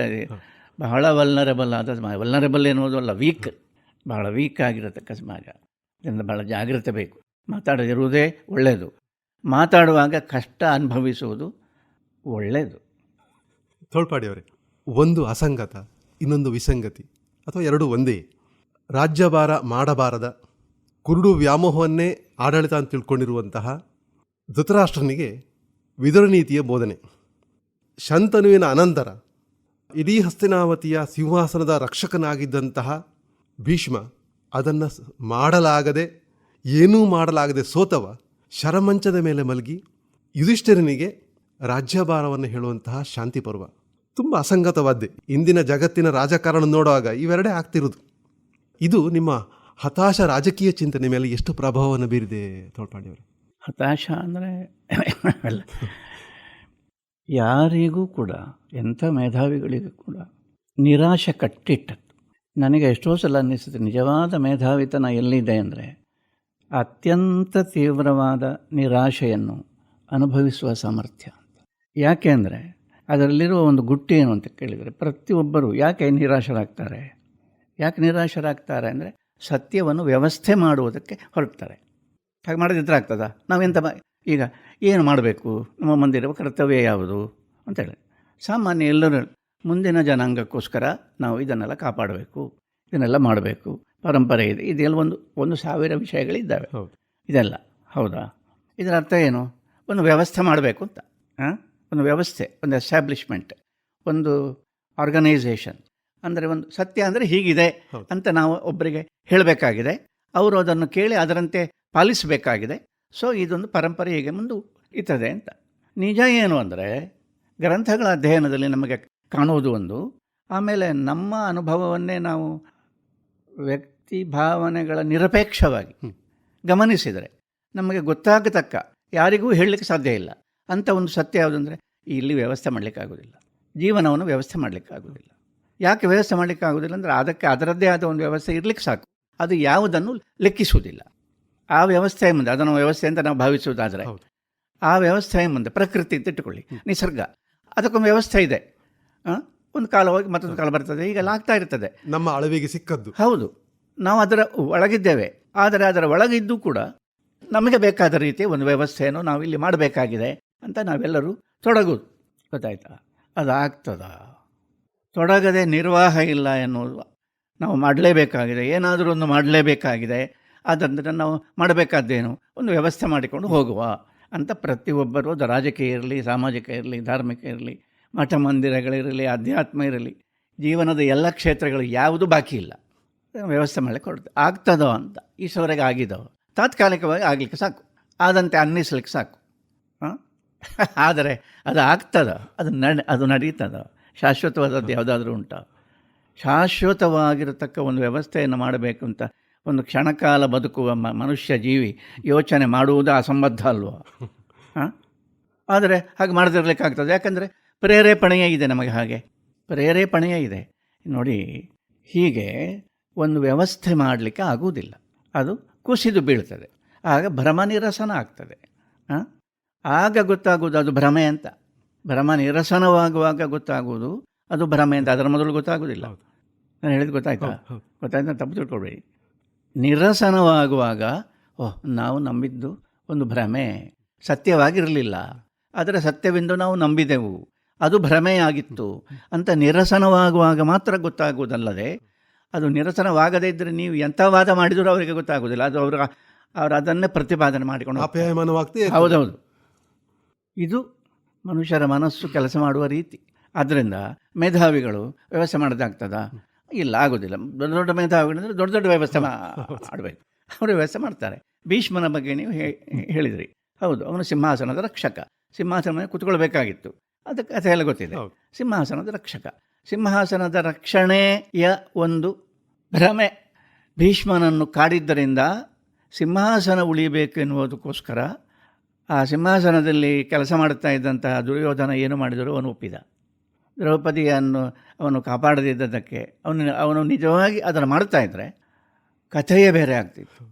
ಬಹಳ ವಲ್ನರಬಲ್ ಆದ ಸಮಾಜ. ವಲ್ನರಬಲ್ ಎನ್ನುವುದು ಅಲ್ಲ, ಬಹಳ ವೀಕ್ ಆಗಿರತಕ್ಕ ಸಮಾಜ. ಇದರಿಂದ ಬಹಳ ಜಾಗ್ರತೆ ಬೇಕು. ಮಾತಾಡದಿರುವುದೇ ಒಳ್ಳೆಯದು. ಮಾತಾಡುವಾಗ ಕಷ್ಟ ಅನುಭವಿಸುವುದು ಒಳ್ಳೆಯದು. ತೋಳ್ಪಾಡಿಯವರೇ, ಒಂದು ಅಸಂಗತ, ಇನ್ನೊಂದು ವಿಸಂಗತಿ, ಅಥವಾ ಎರಡೂ ಒಂದೇ. ರಾಜ್ಯಭಾರ ಮಾಡಬಾರದ ಕುರುಡು ವ್ಯಾಮೋಹವನ್ನೇ ಆಡಳಿತ ಅಂತ ತಿಳ್ಕೊಂಡಿರುವಂತಹ ಧೃತರಾಷ್ಟ್ರನಿಗೆ ವಿದುರ ನೀತಿಯ ಬೋಧನೆ. ಶಂತನುವಿನ ಅನಂತರ ಇಡೀ ಹಸ್ತಿನಾವತಿಯ ಸಿಂಹಾಸನದ ರಕ್ಷಕನಾಗಿದ್ದಂತಹ ಭೀಷ್ಮ ಅದನ್ನು ಏನೂ ಮಾಡಲಾಗದೆ ಸೋತವ ಶರಮಂಚದ ಮೇಲೆ ಮಲಗಿ ಯುಧಿಷ್ಠಿರನಿಗೆ ರಾಜ್ಯಭಾರವನ್ನು ಹೇಳುವಂತಹ ಶಾಂತಿ ಪರ್ವ ತುಂಬ ಅಸಂಗತವಾದ್ದೆ. ಇಂದಿನ ಜಗತ್ತಿನ ರಾಜಕಾರಣ ನೋಡುವಾಗ ಇವೆರಡೇ ಆಗ್ತಿರೋದು. ಇದು ನಿಮ್ಮ ಹತಾಶ ರಾಜಕೀಯ ಚಿಂತನೆ ಮೇಲೆ ಎಷ್ಟು ಪ್ರಭಾವವನ್ನು ಬೀರಿದೆ ತೋಳ್ಪಾಡಿಯವರೇ? ಹತಾಶ ಅಂದರೆ ಅಲ್ಲ, ಯಾರಿಗೂ ಕೂಡ, ಎಂಥ ಮೇಧಾವಿಗಳಿಗೂ ಕೂಡ ನಿರಾಶೆ ಕಟ್ಟಿಟ್ಟದ್ದು. ನನಗೆ ಎಷ್ಟೋ ಸಲ ಅನ್ನಿಸುತ್ತೆ, ನಿಜವಾದ ಮೇಧಾವಿತನ ಎಲ್ಲಿದೆ ಅಂದರೆ ಅತ್ಯಂತ ತೀವ್ರವಾದ ನಿರಾಶೆಯನ್ನು ಅನುಭವಿಸುವ ಸಾಮರ್ಥ್ಯ ಅಂತ. ಯಾಕೆ ಅಂದರೆ ಅದರಲ್ಲಿರುವ ಒಂದು ಗುಟ್ಟು ಏನು ಅಂತ ಕೇಳಿದರೆ, ಪ್ರತಿಯೊಬ್ಬರು ಯಾಕೆ ನಿರಾಶರಾಗ್ತಾರೆ ಅಂದರೆ ಸತ್ಯವನ್ನು ವ್ಯವಸ್ಥೆ ಮಾಡುವುದಕ್ಕೆ ಹೊರಡ್ತಾರೆ. ಹಾಗೆ ಮಾಡದಿದ್ದರೆ ಆಗ್ತದಾ? ನಾವೆಂತ ಈಗ ಏನು ಮಾಡಬೇಕು, ನಮ್ಮ ಮುಂದಿರುವ ಕರ್ತವ್ಯ ಯಾವುದು ಅಂತೇಳಿ ಸಾಮಾನ್ಯ ಎಲ್ಲರೂ ಮುಂದಿನ ಜನಾಂಗಕ್ಕೋಸ್ಕರ ನಾವು ಇದನ್ನೆಲ್ಲ ಕಾಪಾಡಬೇಕು, ಇದನ್ನೆಲ್ಲ ಮಾಡಬೇಕು, ಪರಂಪರೆ ಇದೆ, ಇದೆಲ್ಲ ಒಂದು ಸಾವಿರ ವಿಷಯಗಳಿದ್ದಾವೆ. ಇದೆಲ್ಲ ಹೌದಾ? ಇದರ ಅರ್ಥ ಏನು? ಒಂದು ವ್ಯವಸ್ಥೆ ಮಾಡಬೇಕು ಅಂತ. ಒಂದು ವ್ಯವಸ್ಥೆ, ಒಂದು ಎಸ್ಟಾಬ್ಲಿಷ್ಮೆಂಟ್, ಒಂದು ಆರ್ಗನೈಸೇಷನ್. ಅಂದರೆ ಒಂದು ಸತ್ಯ ಅಂದರೆ ಹೀಗಿದೆ ಅಂತ ನಾವು ಒಬ್ಬರಿಗೆ ಹೇಳಬೇಕಾಗಿದೆ, ಅವರು ಅದನ್ನು ಕೇಳಿ ಅದರಂತೆ ಪಾಲಿಸಬೇಕಾಗಿದೆ. ಸೊ ಇದೊಂದು ಪರಂಪರೆ ಹೀಗೆ ಮುಂದುವರಿಯುತ್ತದೆ ಅಂತ. ನಿಜ ಏನು ಅಂದರೆ ಗ್ರಂಥಗಳ ಅಧ್ಯಯನದಲ್ಲಿ ನಮಗೆ ಕಾಣುವುದು ಒಂದು, ಆಮೇಲೆ ನಮ್ಮ ಅನುಭವವನ್ನೇ ನಾವು ವ್ಯಕ್ತಿ ಭಾವನೆಗಳ ನಿರಪೇಕ್ಷವಾಗಿ ಗಮನಿಸಿದರೆ ನಮಗೆ ಗೊತ್ತಾಗತಕ್ಕ, ಯಾರಿಗೂ ಹೇಳಲಿಕ್ಕೆ ಸಾಧ್ಯ ಇಲ್ಲ ಅಂಥ ಒಂದು ಸತ್ಯ ಯಾವುದಂದರೆ ಇಲ್ಲಿ ವ್ಯವಸ್ಥೆ ಮಾಡಲಿಕ್ಕಾಗೋದಿಲ್ಲ, ಜೀವನವನ್ನು ವ್ಯವಸ್ಥೆ ಮಾಡಲಿಕ್ಕಾಗೋದಿಲ್ಲ. ಯಾಕೆ ವ್ಯವಸ್ಥೆ ಮಾಡಲಿಕ್ಕಾಗೋದಿಲ್ಲ ಅಂದರೆ ಅದಕ್ಕೆ ಅದರದ್ದೇ ಆದ ಒಂದು ವ್ಯವಸ್ಥೆ ಇರಲಿಕ್ಕೆ ಸಾಕು. ಅದು ಯಾವುದನ್ನು ಲೆಕ್ಕಿಸುವುದಿಲ್ಲ. ಆ ವ್ಯವಸ್ಥೆಯ ಮುಂದೆ, ಅದನ್ನು ವ್ಯವಸ್ಥೆ ಅಂತ ನಾವು ಭಾವಿಸುವುದಾದರೆ ಆ ವ್ಯವಸ್ಥೆಯ ಮುಂದೆ ಪ್ರಕೃತಿ ಅಂತ ಇಟ್ಟುಕೊಳ್ಳಿ, ನಿಸರ್ಗ, ಅದಕ್ಕೊಂದು ವ್ಯವಸ್ಥೆ ಇದೆ. ಒಂದು ಕಾಲ ಹೋಗಿ ಮತ್ತೊಂದು ಕಾಲ ಬರ್ತದೆ, ಹೀಗೆಲ್ಲ ಆಗ್ತಾ ಇರ್ತದೆ. ನಮ್ಮ ಅಳವಿಗೆ ಸಿಕ್ಕದ್ದು ಹೌದು. ನಾವು ಅದರ ಒಳಗಿದ್ದೇವೆ, ಆದರೆ ಅದರ ಒಳಗಿದ್ದು ಕೂಡ ನಮಗೆ ಬೇಕಾದ ರೀತಿಯ ಒಂದು ವ್ಯವಸ್ಥೆಯನ್ನು ನಾವು ಇಲ್ಲಿ ಮಾಡಬೇಕಾಗಿದೆ ಅಂತ ನಾವೆಲ್ಲರೂ ತೊಡಗೋದು. ಗೊತ್ತಾಯ್ತಾ? ಅದು ಆಗ್ತದಾ? ತೊಡಗದೆ ನಿರ್ವಾಹ ಇಲ್ಲ ಎನ್ನುವುದು. ನಾವು ಮಾಡಲೇಬೇಕಾಗಿದೆ, ಏನಾದರೂ ಒಂದು ಮಾಡಲೇಬೇಕಾಗಿದೆ. ಆದ್ದರಿಂದ ನಾವು ಮಾಡಬೇಕಾದ್ದೇನು, ಒಂದು ವ್ಯವಸ್ಥೆ ಮಾಡಿಕೊಂಡು ಹೋಗುವ ಅಂತ ಪ್ರತಿಯೊಬ್ಬರು, ಅದು ರಾಜಕೀಯ ಇರಲಿ, ಸಾಮಾಜಿಕ ಇರಲಿ, ಧಾರ್ಮಿಕ ಇರಲಿ, ಮಠ ಮಂದಿರಗಳಿರಲಿ, ಅಧ್ಯಾತ್ಮ ಇರಲಿ, ಜೀವನದ ಎಲ್ಲ ಕ್ಷೇತ್ರಗಳು ಯಾವುದೂ ಬಾಕಿ ಇಲ್ಲ, ವ್ಯವಸ್ಥೆ ಮಾಡಲಿಕ್ಕೆ ಹೊರಡ್ತದೆ. ಆಗ್ತದೋ ಅಂತ ಈಶ್ವರೆಗೆ ಆಗಿದ್ದವು, ತಾತ್ಕಾಲಿಕವಾಗಿ ಆಗಲಿಕ್ಕೆ ಸಾಕು, ಆದಂತೆ ಅನ್ನಿಸ್ಲಿಕ್ಕೆ ಸಾಕು. ಆದರೆ ಅದು ಆಗ್ತದ, ಅದು ನಡೀತದ? ಶಾಶ್ವತವಾದದ್ದು ಯಾವುದಾದ್ರೂ ಉಂಟಾ? ಶಾಶ್ವತವಾಗಿರತಕ್ಕ ಒಂದು ವ್ಯವಸ್ಥೆಯನ್ನು ಮಾಡಬೇಕು ಅಂತ ಒಂದು ಕ್ಷಣಕಾಲ ಬದುಕುವ ಮನುಷ್ಯ ಜೀವಿ ಯೋಚನೆ ಮಾಡುವುದು ಅಸಂಬದ್ಧ ಅಲ್ವಾ? ಆದರೆ ಹಾಗೆ ಮಾಡದಿರಲಿಕ್ಕಾಗ್ತದೆ. ಯಾಕಂದರೆ ಪ್ರೇರೇಪಣೆಯೇ ಇದೆ, ನಮಗೆ ಹಾಗೆ ಪ್ರೇರೇಪಣೆಯೇ ಇದೆ. ನೋಡಿ, ಹೀಗೆ ಒಂದು ವ್ಯವಸ್ಥೆ ಮಾಡಲಿಕ್ಕೆ ಆಗುವುದಿಲ್ಲ, ಅದು ಕುಸಿದು ಬೀಳ್ತದೆ. ಆಗ ಭ್ರಮ ನಿರಸನ ಆಗ್ತದೆ. ಆಗ ಗೊತ್ತಾಗುವುದು ಅದು ಭ್ರಮೆ ಅಂತ. ಭ್ರಮ ನಿರಸನವಾಗುವಾಗ ಗೊತ್ತಾಗುವುದು ಅದು ಭ್ರಮೆ ಅಂತ. ಅದರ ಮೊದಲು ಗೊತ್ತಾಗೋದಿಲ್ಲ. ನಾನು ಹೇಳಿದ್ದು ಗೊತ್ತಾಯ್ತಾ? ಗೊತ್ತಾಯ್ತಾ? ತಪ್ಪು ತಿಳ್ಕೊಳ್ಬೇಡಿ. ನಿರಸನವಾಗುವಾಗ ಓಹ್, ನಾವು ನಂಬಿದ್ದು ಒಂದು ಭ್ರಮೆ, ಸತ್ಯವಾಗಿರಲಿಲ್ಲ, ಆದರೆ ಸತ್ಯವೆಂದು ನಾವು ನಂಬಿದೆವು, ಅದು ಭ್ರಮೆಯಾಗಿತ್ತು ಅಂತ ನಿರಸನವಾಗುವಾಗ ಮಾತ್ರ ಗೊತ್ತಾಗುವುದಲ್ಲದೆ, ಅದು ನಿರಸನವಾಗದೇ ಇದ್ದರೆ ನೀವು ಎಂಥ ವಾದ ಮಾಡಿದರೂ ಅವರಿಗೆ ಗೊತ್ತಾಗೋದಿಲ್ಲ. ಅದು ಅವರು ಅದನ್ನೇ ಪ್ರತಿಪಾದನೆ ಮಾಡಿಕೊಂಡು ಹೌದೌದು. ಇದು ಮನುಷ್ಯರ ಮನಸ್ಸು ಕೆಲಸ ಮಾಡುವ ರೀತಿ. ಆದ್ದರಿಂದ ಮೇಧಾವಿಗಳು ವ್ಯವಸ್ಥೆ ಮಾಡೋದಾಗ್ತದಾ? ಇಲ್ಲ, ಆಗೋದಿಲ್ಲ. ದೊಡ್ಡ ದೊಡ್ಡ ಮೇಧಾವಿಗಳಿಂದ ದೊಡ್ಡ ದೊಡ್ಡ ವ್ಯವಸ್ಥೆ ಮಾಡಬೇಕು. ಅವರು ವ್ಯವಸ್ಥೆ ಮಾಡ್ತಾರೆ. ಭೀಷ್ಮನ ಬಗ್ಗೆ ನೀವು ಹೇಳಿದ್ರಿ. ಹೌದು, ಅವನು ಸಿಂಹಾಸನದ ರಕ್ಷಕ. ಸಿಂಹಾಸನ ಮೇಲೆ ಕೂತ್ಕೊಳ್ಬೇಕಾಗಿತ್ತು, ಅದಕ್ಕೆ ಕಥೆ ಎಲ್ಲ ಗೊತ್ತಿದೆ. ಸಿಂಹಾಸನದ ರಕ್ಷಕ, ಸಿಂಹಾಸನದ ರಕ್ಷಣೆಯ ಒಂದು ಭ್ರಮೆ ಭೀಷ್ಮನನ್ನು ಕಾಡಿದ್ದರಿಂದ ಸಿಂಹಾಸನ ಉಳಿಬೇಕು ಎನ್ನುವುದಕ್ಕೋಸ್ಕರ ಆ ಸಿಂಹಾಸನದಲ್ಲಿ ಕೆಲಸ ಮಾಡುತ್ತಾ ಇದ್ದಂತಹ ದುರ್ಯೋಧನ ಏನು ಮಾಡಿದರೂ ಅವನು ಒಪ್ಪಿದ. ದ್ರೌಪದಿಯನ್ನು ಅವನು ಕಾಪಾಡದಿದ್ದಕ್ಕೆ ಅವನು ನಿಜವಾಗಿ ಅದನ್ನು ಮಾಡ್ತಾ ಇದ್ದರೆ ಕಥೆಯೇ ಬೇರೆ ಆಗ್ತಿತ್ತು.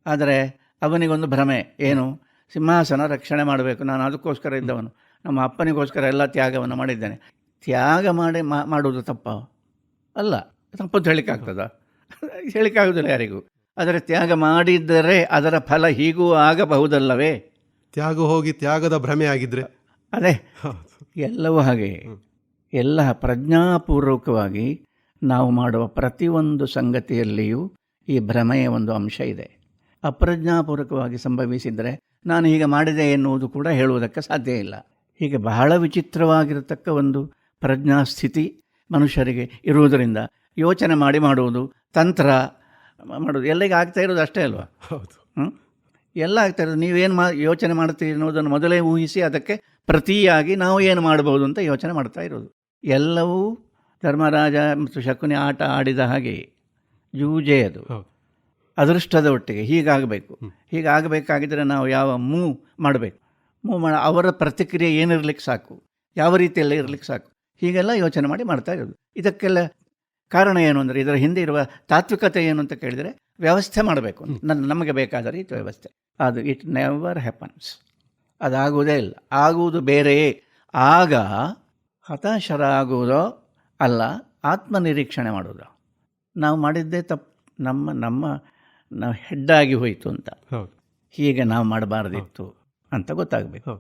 ಆದರೆ ಅವನಿಗೊಂದು ಭ್ರಮೆ, ಏನು, ಸಿಂಹಾಸನ ರಕ್ಷಣೆ ಮಾಡಬೇಕು, ನಾನು ಅದಕ್ಕೋಸ್ಕರ ಇದ್ದವನು, ನಮ್ಮ ಅಪ್ಪನಿಗೋಸ್ಕರ ಎಲ್ಲ ತ್ಯಾಗವನ್ನು ಮಾಡಿದ್ದೇನೆ. ತ್ಯಾಗ ಮಾಡುವುದು ತಪ್ಪ ಅಲ್ಲ, ತಪ್ಪಂತ ಹೇಳಿಕಾಗ್ತದ? ಹೇಳಿಕಾಗುವುದಿಲ್ಲ ಯಾರಿಗೂ. ಆದರೆ ತ್ಯಾಗ ಮಾಡಿದ್ದರೆ ಅದರ ಫಲ ಹೀಗೂ ಆಗಬಹುದಲ್ಲವೇ? ತ್ಯಾಗ ಹೋಗಿ ತ್ಯಾಗದ ಭ್ರಮೆ ಆಗಿದ್ರೆ ಅದೇ ಎಲ್ಲವೂ ಹಾಗೆ. ಎಲ್ಲ ಪ್ರಜ್ಞಾಪೂರ್ವಕವಾಗಿ ನಾವು ಮಾಡುವ ಪ್ರತಿಯೊಂದು ಸಂಗತಿಯಲ್ಲಿಯೂ ಈ ಭ್ರಮೆಯ ಒಂದು ಅಂಶ ಇದೆ. ಅಪ್ರಜ್ಞಾಪೂರ್ವಕವಾಗಿ ಸಂಭವಿಸಿದರೆ ನಾನು ಹೀಗೆ ಮಾಡಿದೆ ಎನ್ನುವುದು ಕೂಡ ಹೇಳುವುದಕ್ಕೆ ಸಾಧ್ಯ ಇಲ್ಲ. ಹೀಗೆ ಬಹಳ ವಿಚಿತ್ರವಾಗಿರತಕ್ಕ ಒಂದು ಪ್ರಜ್ಞಾಸ್ಥಿತಿ ಮನುಷ್ಯರಿಗೆ ಇರುವುದರಿಂದ ಯೋಚನೆ ಮಾಡುವುದು, ತಂತ್ರ ಮಾಡೋದು ಎಲ್ಲರಿಗೆ ಆಗ್ತಾ ಇರೋದು ಅಷ್ಟೇ ಅಲ್ವಾ? ಹೌದು, ಎಲ್ಲ ಆಗ್ತಾ ಇರೋದು. ನೀವೇನು ಯೋಚನೆ ಮಾಡ್ತೀರಿ ಅನ್ನೋದನ್ನು ಮೊದಲೇ ಊಹಿಸಿ ಅದಕ್ಕೆ ಪ್ರತಿಯಾಗಿ ನಾವು ಏನು ಮಾಡ್ಬೋದು ಅಂತ ಯೋಚನೆ ಮಾಡ್ತಾ ಇರೋದು. ಎಲ್ಲವೂ ಧರ್ಮರಾಜ ಮತ್ತು ಶಕುನಿ ಆಟ ಆಡಿದ ಹಾಗೆ ಜೂಜೆ ಅದು. ಅದೃಷ್ಟದ ಒಟ್ಟಿಗೆ ಹೀಗಾಗಬೇಕು, ಹೀಗಾಗಬೇಕಾಗಿದ್ದರೆ ನಾವು ಯಾವ ಮಾಡಬೇಕು, ಅವರ ಪ್ರತಿಕ್ರಿಯೆ ಏನಿರ್ಲಿಕ್ಕೆ ಸಾಕು, ಯಾವ ರೀತಿಯೆಲ್ಲ ಇರಲಿಕ್ಕೆ ಸಾಕು, ಹೀಗೆಲ್ಲ ಯೋಚನೆ ಮಾಡ್ತಾ ಇರೋದು. ಇದಕ್ಕೆಲ್ಲ ಕಾರಣ ಏನು ಅಂದರೆ, ಇದರ ಹಿಂದೆ ಇರುವ ತಾತ್ವಿಕತೆ ಏನು ಅಂತ ಕೇಳಿದರೆ, ವ್ಯವಸ್ಥೆ ಮಾಡಬೇಕು, ನಮಗೆ ಬೇಕಾದ ರೀತಿ ವ್ಯವಸ್ಥೆ. ಅದು ಇಟ್ ನೆವರ್ ಹ್ಯಾಪನ್ಸ್, ಅದಾಗುವುದೇ ಇಲ್ಲ. ಆಗುವುದು ಬೇರೆಯೇ. ಆಗ ಹತಾಶರಾಗುವುದೋ ಅಲ್ಲ, ಆತ್ಮನಿರೀಕ್ಷಣೆ ಮಾಡೋದು. ನಾವು ಮಾಡಿದ್ದೇ ತಪ್ಪು, ನಾವು ಹೆಡ್ಡಾಗಿ ಹೋಯಿತು ಅಂತ, ಹೀಗೆ ನಾವು ಮಾಡಬಾರ್ದಿತ್ತು ಅಂತ ಗೊತ್ತಾಗಬೇಕು.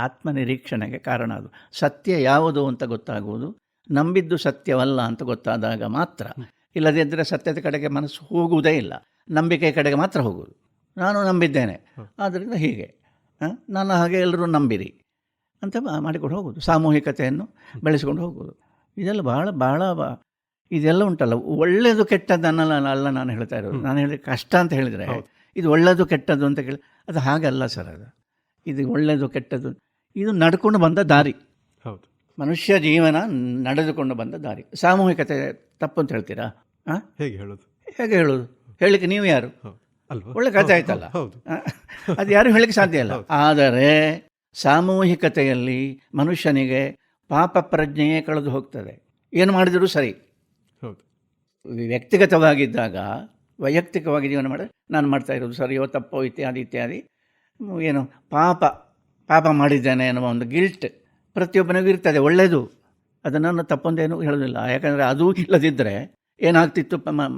ಆತ್ಮನಿರೀಕ್ಷಣೆಗೆ ಕಾರಣ ಅದು. ಸತ್ಯ ಯಾವುದು ಅಂತ ಗೊತ್ತಾಗುವುದು ನಂಬಿದ್ದು ಸತ್ಯವಲ್ಲ ಅಂತ ಗೊತ್ತಾದಾಗ ಮಾತ್ರ. ಇಲ್ಲದಿದ್ದರೆ ಸತ್ಯದ ಕಡೆಗೆ ಮನಸ್ಸು ಹೋಗುವುದೇ ಇಲ್ಲ, ನಂಬಿಕೆ ಕಡೆಗೆ ಮಾತ್ರ ಹೋಗುವುದು. ನಾನು ನಂಬಿದ್ದೇನೆ, ಆದ್ದರಿಂದ ಹೀಗೆ ನನ್ನ ಹಾಗೆ ಎಲ್ಲರೂ ನಂಬಿರಿ ಅಂತ ಮಾಡಿಕೊಂಡು ಹೋಗುವುದು. ಸಾಮೂಹಿಕತೆಯನ್ನು ಬೆಳೆಸಿಕೊಂಡು ಹೋಗುವುದು. ಇದೆಲ್ಲ ಬಹಳ ಇದೆಲ್ಲ ಉಂಟಲ್ಲ, ಒಳ್ಳೆಯದು ಕೆಟ್ಟದ್ದನ್ನಲ್ಲ ನಾನು ಹೇಳ್ತಾ ಇರೋದು. ನಾನು ಹೇಳಿದ್ರೆ ಕಷ್ಟ ಅಂತ ಹೇಳಿದರೆ ಇದು ಒಳ್ಳೆಯದು ಕೆಟ್ಟದ್ದು ಅಂತ ಕೇಳಿ, ಅದು ಹಾಗಲ್ಲ ಸರ್. ಇದು ಒಳ್ಳೆಯದು ಕೆಟ್ಟದ್ದು, ಇದು ನಡ್ಕೊಂಡು ಬಂದ ದಾರಿ. ಹೌದು, ಮನುಷ್ಯ ಜೀವನ ನಡೆದುಕೊಂಡು ಬಂದ ದಾರಿ. ಸಾಮೂಹಿಕತೆ ತಪ್ಪು ಅಂತ ಹೇಳ್ತೀರಾ? ಹೇಗೆ ಹೇಳೋದು? ಹೇಳಲಿಕ್ಕೆ ನೀವು ಯಾರು? ಒಳ್ಳೆ ಕಥೆ ಆಯ್ತಲ್ಲ, ಅದು ಯಾರು ಹೇಳಲಿಕ್ಕೆ ಸಾಧ್ಯ ಇಲ್ಲ. ಆದರೆ ಸಾಮೂಹಿಕತೆಯಲ್ಲಿ ಮನುಷ್ಯನಿಗೆ ಪಾಪ ಪ್ರಜ್ಞೆಯೇ ಕಳೆದು ಹೋಗ್ತದೆ. ಏನು ಮಾಡಿದರೂ ಸರಿ. ವ್ಯಕ್ತಿಗತವಾಗಿದ್ದಾಗ, ವೈಯಕ್ತಿಕವಾಗಿ ಜೀವನ ಮಾಡಿದ್ರೆ ನಾನು ಮಾಡ್ತಾ ಇರೋದು ಸರಿಯೋ ತಪ್ಪೋ ಇತ್ಯಾದಿ ಏನು ಪಾಪ ಮಾಡಿದ್ದೇನೆ ಎನ್ನುವ ಒಂದು ಗಿಲ್ಟ್ ಪ್ರತಿಯೊಬ್ಬನಿಗೂ ಇರ್ತದೆ. ಒಳ್ಳೆಯದು, ಅದನ್ನು ತಪ್ಪೊಂದೇನು ಹೇಳೋದಿಲ್ಲ. ಯಾಕಂದರೆ ಅದೂ ಇಲ್ಲದಿದ್ದರೆ ಏನಾಗ್ತಿತ್ತು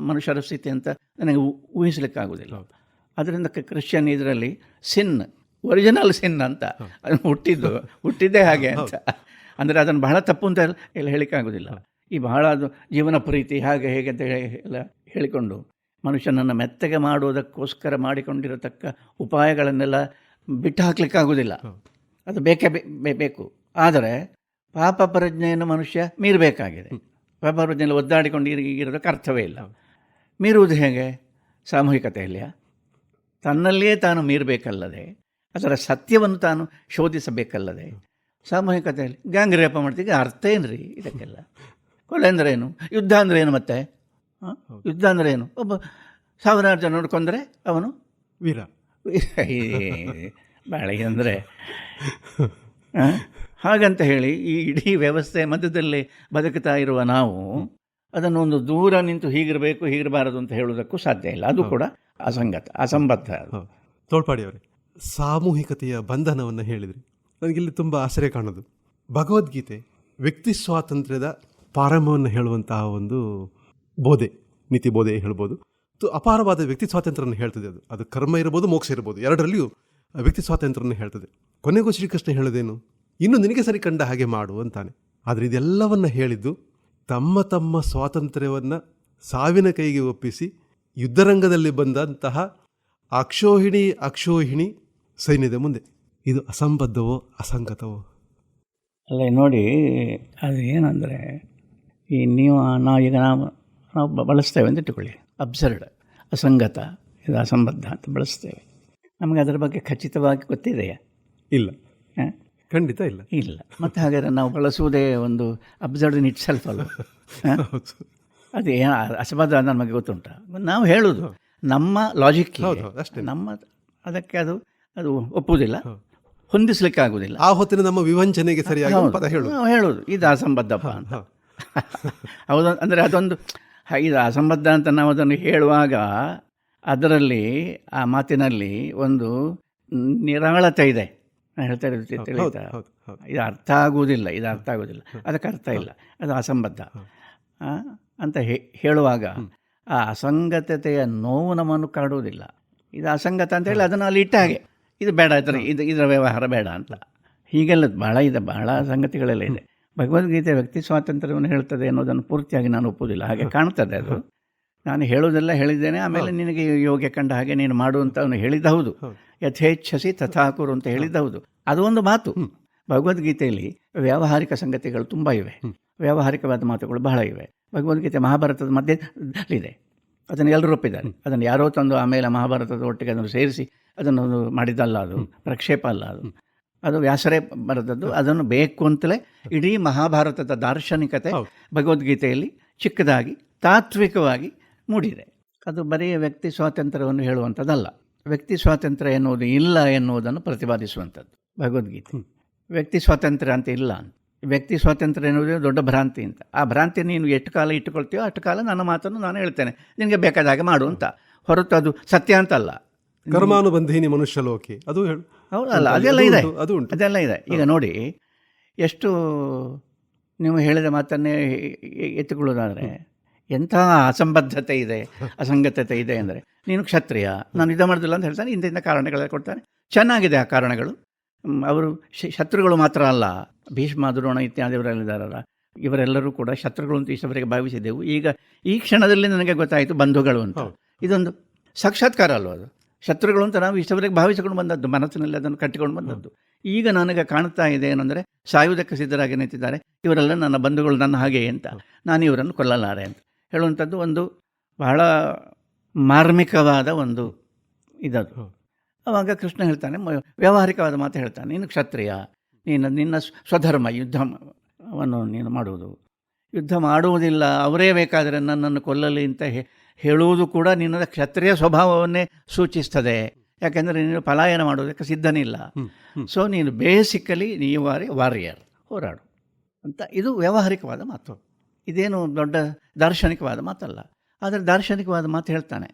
ಮನುಷ್ಯರ ಸ್ಥಿತಿ ಅಂತ ನನಗೆ ಊಹಿಸಲಿಕ್ಕಾಗೋದಿಲ್ಲ. ಅದರಿಂದ ಕ್ರಿಶ್ಚಿಯನ್ ಇದರಲ್ಲಿ ಸಿನ್, ಒರಿಜಿನಲ್ ಸಿನ್ ಅಂತ ಅದನ್ನು ಹುಟ್ಟಿದ್ದೇ ಹಾಗೆ ಅಂತ. ಅಂದರೆ ಅದನ್ನು ಬಹಳ ತಪ್ಪು ಅಂತ ಎಲ್ಲ ಹೇಳಿಕ್ಕಾಗೋದಿಲ್ಲ. ಈ ಬಹಳ ಅದು ಜೀವನ ಪ್ರೀತಿ ಹಾಗೆ ಹೇಗೆ ಅಂತ ಎಲ್ಲ ಹೇಳಿಕೊಂಡು ಮನುಷ್ಯನನ್ನು ಮೆತ್ತಗೆ ಮಾಡುವುದಕ್ಕೋಸ್ಕರ ಮಾಡಿಕೊಂಡಿರತಕ್ಕ ಉಪಾಯಗಳನ್ನೆಲ್ಲ ಬಿಟ್ಟು ಹಾಕಲಿಕ್ಕಾಗೋದಿಲ್ಲ. ಅದು ಬೇಕು. ಆದರೆ ಪಾಪ ಪ್ರಜ್ಞೆಯನ್ನು ಮನುಷ್ಯ ಮೀರಬೇಕಾಗಿದೆ. ಪಾಪ ಪ್ರಜ್ಞೆಯಲ್ಲಿ ಒದ್ದಾಡಿಕೊಂಡು ಇರೋದಕ್ಕೆ ಅರ್ಥವೇ ಇಲ್ಲ. ಮೀರುವುದು ಹೇಗೆ? ಸಾಮೂಹಿಕತೆಯಲ್ಲಿಯ ತನ್ನಲ್ಲಿಯೇ ತಾನು ಮೀರಬೇಕಲ್ಲದೆ, ಅದರ ಸತ್ಯವನ್ನು ತಾನು ಶೋಧಿಸಬೇಕಲ್ಲದೆ, ಸಾಮೂಹಿಕತೆಯಲ್ಲಿ ಗ್ಯಾಂಗ್ ರೇಪ ಮಾಡ್ತೀವಿ. ಅರ್ಥ ಏನ್ರಿ ಇದಕ್ಕೆಲ್ಲ? ಕೊಲೆ ಅಂದ್ರೇನು? ಯುದ್ಧ ಅಂದ್ರೇನು? ಮತ್ತೆ ಯುದ್ಧ ಅಂದ್ರೇನು? ಒಬ್ಬ 1000 ಜನ ನೋಡ್ಕೊಂಡ್ರೆ ಅವನು ವೀರ. ಬಾಳಿಗೆ ಅಂದರೆ ಹಾಗಂತ ಹೇಳಿ ಈ ಇಡೀ ವ್ಯವಸ್ಥೆ ಮಧ್ಯದಲ್ಲಿ ಬದುಕುತ್ತಾ ಇರುವ ನಾವು ಅದನ್ನು ಒಂದು ದೂರ ನಿಂತು ಹೀಗಿರಬೇಕು ಹೀಗಿರಬಾರದು ಅಂತ ಹೇಳುವುದಕ್ಕೂ ಸಾಧ್ಯ ಇಲ್ಲ. ಅದು ಕೂಡ ಅಸಂಬದ್ಧ. ತೋಳ್ಪಾಡಿ ಅವರೇ, ಸಾಮೂಹಿಕತೆಯ ಬಂಧನವನ್ನು ಹೇಳಿದ್ರಿ. ನನಗಿಲ್ಲಿ ತುಂಬ ಆಶ್ಚರ್ಯ ಕಾಣೋದು, ಭಗವದ್ಗೀತೆ ವ್ಯಕ್ತಿ ಸ್ವಾತಂತ್ರ್ಯದ ಪಾರಮ್ಯವನ್ನು ಹೇಳುವಂತಹ ಒಂದು ಬೋಧೆ, ನೀತಿ ಬೋಧೆ ಹೇಳ್ಬೋದು. ಅಪಾರವಾದ ವ್ಯಕ್ತಿ ಸ್ವಾತಂತ್ರ್ಯವನ್ನು ಹೇಳ್ತದೆ. ಅದು ಕರ್ಮ ಇರ್ಬೋದು, ಮೋಕ್ಷ ಇರ್ಬೋದು, ಎರಡರಲ್ಲಿಯೂ ವ್ಯಕ್ತಿ ಸ್ವಾತಂತ್ರ್ಯವನ್ನು ಹೇಳ್ತದೆ. ಕೊನೆಗೂ ಶ್ರೀಕೃಷ್ಣ ಹೇಳೋದೇನು, ಇನ್ನು ನಿನಗೆ ಸರಿ ಕಂಡ ಹಾಗೆ ಮಾಡು ಅಂತಾನೆ. ಆದರೆ ಇದೆಲ್ಲವನ್ನ ಹೇಳಿದ್ದು ತಮ್ಮ ತಮ್ಮ ಸ್ವಾತಂತ್ರ್ಯವನ್ನು ಸಾವಿನ ಕೈಗೆ ಒಪ್ಪಿಸಿ ಯುದ್ಧರಂಗದಲ್ಲಿ ಬಂದಂತಹ ಅಕ್ಷೋಹಿಣಿ ಸೈನ್ಯದ ಮುಂದೆ. ಇದು ಅಸಂಬದ್ಧವೋ ಅಸಂಗತವೋ? ಅಲ್ಲ ನೋಡಿ, ಅದು ಏನಂದರೆ ನಾವು ಬಳಸ್ತೇವೆ ಅಂತ ಇಟ್ಟುಕೊಳ್ಳಿ, ಅಬ್ಸರ್ಡ್, ಅಸಂಗತ, ಇದು ಅಸಂಬದ್ಧ ಅಂತ ಬಳಸ್ತೇವೆ. ನಮಗೆ ಅದರ ಬಗ್ಗೆ ಖಚಿತವಾಗಿ ಗೊತ್ತಿದೆಯಾ? ಇಲ್ಲ, ಖಂಡಿತ ಇಲ್ಲ. ಇಲ್ಲ. ಮತ್ತು ಹಾಗಾದರೆ ನಾವು ಬಳಸುವುದೇ ಒಂದು ಅಬ್ಸರ್ಡ್ ಇನ್ ಇಟ್ ಸೆಲ್ಫ್ ಅಲ್ಲ. ಅದು ಏನು ಅಸಂಬದ್ಧ ಅಂತ ನಮಗೆ ಗೊತ್ತುಂಟ. ನಾವು ಹೇಳುವುದು ನಮ್ಮ ಲಾಜಿಕ್, ನಮ್ಮ ಅದಕ್ಕೆ ಅದು ಒಪ್ಪುವುದಿಲ್ಲ, ಹೊಂದಿಸ್ಲಿಕ್ಕೆ ಆಗುವುದಿಲ್ಲ. ಆ ಹೊತ್ತಿನ ನಮ್ಮ ವಿವಂಚನೆಗೆ ಸರಿಯಾಗಿ ಪದ ಹೇಳುವುದು ಇದು ಅಸಂಬದ್ಧಪ್ಪ ಅಂತ. ಹೌದು. ಅಂದರೆ ಅದೊಂದು ಇದು ಅಸಂಬದ್ಧ ಅಂತ ನಾವು ಅದನ್ನು ಹೇಳುವಾಗ ಅದರಲ್ಲಿ ಆ ಮಾತಿನಲ್ಲಿ ಒಂದು ನಿರಾಳತೆ ಇದೆ. ನಾನು ಹೇಳ್ತಾ ಇರೋದು ತಿಳಿಯುತ್ತಾ? ಇದು ಅರ್ಥ ಆಗುವುದಿಲ್ಲ, ಅದಕ್ಕೆ ಅರ್ಥ ಇಲ್ಲ, ಅದು ಅಸಂಬದ್ಧ ಅಂತ ಹೇಳುವಾಗ ಆ ಅಸಂಗತತೆಯ ನೋವು ನಮ್ಮನ್ನು ಕಾಡುವುದಿಲ್ಲ. ಇದು ಅಸಂಗತ ಅಂತ ಹೇಳಿ ಅದನ್ನು ಅಲ್ಲಿ ಇಟ್ಟ ಹಾಗೆ, ಇದು ಬೇಡ, ಇದರ ವ್ಯವಹಾರ ಬೇಡ ಅಂತ. ಹೀಗೆಲ್ಲ ಬಹಳ ಸಂಗತಿಗಳೆಲ್ಲ ಇದೆ. ಭಗವದ್ಗೀತೆ ವ್ಯಕ್ತಿ ಸ್ವಾತಂತ್ರ್ಯವನ್ನು ಹೇಳ್ತದೆ ಅನ್ನೋದನ್ನು ಪೂರ್ತಿಯಾಗಿ ನಾನು ಒಪ್ಪುವುದಿಲ್ಲ. ಹಾಗೆ ಕಾಣ್ತದೆ ಅದು. ನಾನು ಹೇಳೋದೆಲ್ಲ ಹೇಳಿದ್ದೇನೆ, ಆಮೇಲೆ ನಿನಗೆ ಯೋಗ್ಯ ಕಂಡ ಹಾಗೆ ನೀನು ಮಾಡು ಅಂತ ಅವನು ಹೇಳಿದ್ದ ಹೌದು. ಯಥೇಚ್ಛಸಿ ತಥಾಕುರು ಅಂತ ಹೇಳಿದ್ದ ಹೌದು. ಅದು ಒಂದು ಮಾತು. ಭಗವದ್ಗೀತೆಯಲ್ಲಿ ವ್ಯಾವಹಾರಿಕ ಸಂಗತಿಗಳು ತುಂಬ ಇವೆ, ವ್ಯಾವಹಾರಿಕವಾದ ಮಾತುಗಳು ಬಹಳ ಇವೆ. ಭಗವದ್ಗೀತೆ ಮಹಾಭಾರತದ ಮಧ್ಯದಲ್ಲಿದೆ, ಅದನ್ನು ಎಲ್ಲರೂ ಒಪ್ಪಿದ್ದಾರೆ. ಅದನ್ನು ಯಾರೋ ತಂದು ಆಮೇಲೆ ಮಹಾಭಾರತದ ಒಟ್ಟಿಗೆ ಅದನ್ನು ಸೇರಿಸಿ ಅದನ್ನು ಮಾಡಿದ್ದಲ್ಲ, ಅದು ಪ್ರಕ್ಷೇಪ ಅಲ್ಲ, ಅದು ವ್ಯಾಸರೇ ಬರೆದದ್ದು. ಅದನ್ನು ಬೇಕು ಅಂತಲೇ ಇಡೀ ಮಹಾಭಾರತದ ದಾರ್ಶನಿಕತೆ ಭಗವದ್ಗೀತೆಯಲ್ಲಿ ಚಿಕ್ಕದಾಗಿ ತಾತ್ವಿಕವಾಗಿ ಮೂಡಿದೆ. ಅದು ಬರೀ ವ್ಯಕ್ತಿ ಸ್ವಾತಂತ್ರ್ಯವನ್ನು ಹೇಳುವಂಥದ್ದಲ್ಲ, ವ್ಯಕ್ತಿ ಸ್ವಾತಂತ್ರ್ಯ ಎನ್ನುವುದು ಇಲ್ಲ ಎನ್ನುವುದನ್ನು ಪ್ರತಿಪಾದಿಸುವಂಥದ್ದು ಭಗವದ್ಗೀತೆ. ವ್ಯಕ್ತಿ ಸ್ವಾತಂತ್ರ್ಯ ಅಂತ ಇಲ್ಲ ಅಂತ. ವ್ಯಕ್ತಿ ಸ್ವಾತಂತ್ರ್ಯ ಎನ್ನುವುದೇ ದೊಡ್ಡ ಭ್ರಾಂತಿ ಅಂತ. ಆ ಭ್ರಾಂತಿ ನೀನು ಎಷ್ಟು ಕಾಲ ಇಟ್ಟುಕೊಳ್ತೀಯೋ ಅಷ್ಟು ಕಾಲ ನನ್ನ ಮಾತನ್ನು ನಾನು ಹೇಳ್ತೇನೆ, ನಿನಗೆ ಬೇಕಾದ ಹಾಗೆ ಮಾಡು ಅಂತ. ಹೊರತು ಅದು ಸತ್ಯ ಅಂತಲ್ಲ. ಕರ್ಮಾನುಬಂಧಿನಿ ಮನುಷ್ಯ ಲೋಕೆ ಅದು ಹೌದಲ್ಲ, ಅದೆಲ್ಲ ಇದೆ. ಈಗ ನೋಡಿ, ಎಷ್ಟು ನೀವು ಹೇಳಿದ ಮಾತನ್ನೇ ಎತ್ತುಕೊಳ್ಳೋದಾದರೆ ಎಂಥ ಅಸಂಬದ್ಧತೆ ಇದೆ, ಅಸಂಗತತೆ ಇದೆ ಅಂದರೆ, ನೀನು ಕ್ಷತ್ರಿಯ, ನಾನು ಇದು ಮಾಡೋದಿಲ್ಲ ಅಂತ ಹೇಳ್ತಾನೆ, ಇಂಥ ಕಾರಣಗಳೆಲ್ಲ ಕೊಡ್ತಾನೆ. ಚೆನ್ನಾಗಿದೆ ಆ ಕಾರಣಗಳು. ಅವರು ಶತ್ರುಗಳು ಮಾತ್ರ ಅಲ್ಲ, ಭೀಷ್ಮ, ದ್ರೋಣ ಇತ್ಯಾದಿಯವರೆಲ್ಲಿದ್ದಾರಲ್ಲ, ಇವರೆಲ್ಲರೂ ಕೂಡ ಶತ್ರುಗಳು ಅಂತ ಇಷ್ಟವರೆಗೆ ಭಾವಿಸಿದ್ದೆವು. ಈಗ ಈ ಕ್ಷಣದಲ್ಲಿ ನನಗೆ ಗೊತ್ತಾಯಿತು ಬಂಧುಗಳು ಅಂತ. ಇದೊಂದು ಸಾಕ್ಷಾತ್ಕಾರ ಅಲ್ವ ಅದು. ಶತ್ರುಗಳು ಅಂತ ನಾವು ಇಷ್ಟವರೆಗೆ ಭಾವಿಸಿಕೊಂಡು ಬಂದದ್ದು, ಮನಸ್ಸಿನಲ್ಲಿ ಅದನ್ನು ಕಟ್ಟಿಕೊಂಡು ಬಂದದ್ದು. ಈಗ ನನಗೆ ಕಾಣ್ತಾ ಇದೆ ಏನಂದರೆ, ಸಾಯುವುದಕ್ಕೆ ಸಿದ್ಧರಾಗಿ ನಿಂತಿದ್ದಾರೆ, ಇವರೆಲ್ಲ ನನ್ನ ಬಂಧುಗಳು, ನನ್ನ ಹಾಗೆ ಅಂತ, ನಾನು ಇವರನ್ನು ಕೊಲ್ಲಲಾರೆ ಅಂತ ಹೇಳುವಂಥದ್ದು ಒಂದು ಬಹಳ ಮಾರ್ಮಿಕವಾದ ಒಂದು ಇದದು. ಆವಾಗ ಕೃಷ್ಣ ಹೇಳ್ತಾನೆ, ವ್ಯಾವಹಾರಿಕವಾದ ಮಾತು ಹೇಳ್ತಾನೆ, ನೀನು ಕ್ಷತ್ರಿಯ, ನಿನ್ನ ಸ್ವಧರ್ಮ ಯುದ್ಧವನ್ನು ನೀನು ಮಾಡುವುದು, ಯುದ್ಧ ಮಾಡುವುದಿಲ್ಲ, ಅವರೇ ಬೇಕಾದರೆ ನನ್ನನ್ನು ಕೊಲ್ಲಲಿ ಅಂತ ಹೇಳುವುದು ಕೂಡ ನಿನ್ನ ಕ್ಷತ್ರಿಯ ಸ್ವಭಾವವನ್ನೇ ಸೂಚಿಸ್ತದೆ. ಯಾಕೆಂದರೆ ನೀನು ಪಲಾಯನ ಮಾಡೋದಕ್ಕೆ ಸಿದ್ಧನಿಲ್ಲ. ಸೊ ನೀನು ಬೇಸಿಕಲಿ ನೀವು ವಾರಿಯರ್, ಹೋರಾಡು ಅಂತ. ಇದು ವ್ಯಾವಹಾರಿಕವಾದ ಮಾತು, ಇದೇನು ದೊಡ್ಡ ದಾರ್ಶನಿಕವಾದ ಮಾತಲ್ಲ. ಆದರೆ ದಾರ್ಶನಿಕವಾದ ಮಾತು ಹೇಳ್ತಾನೆ,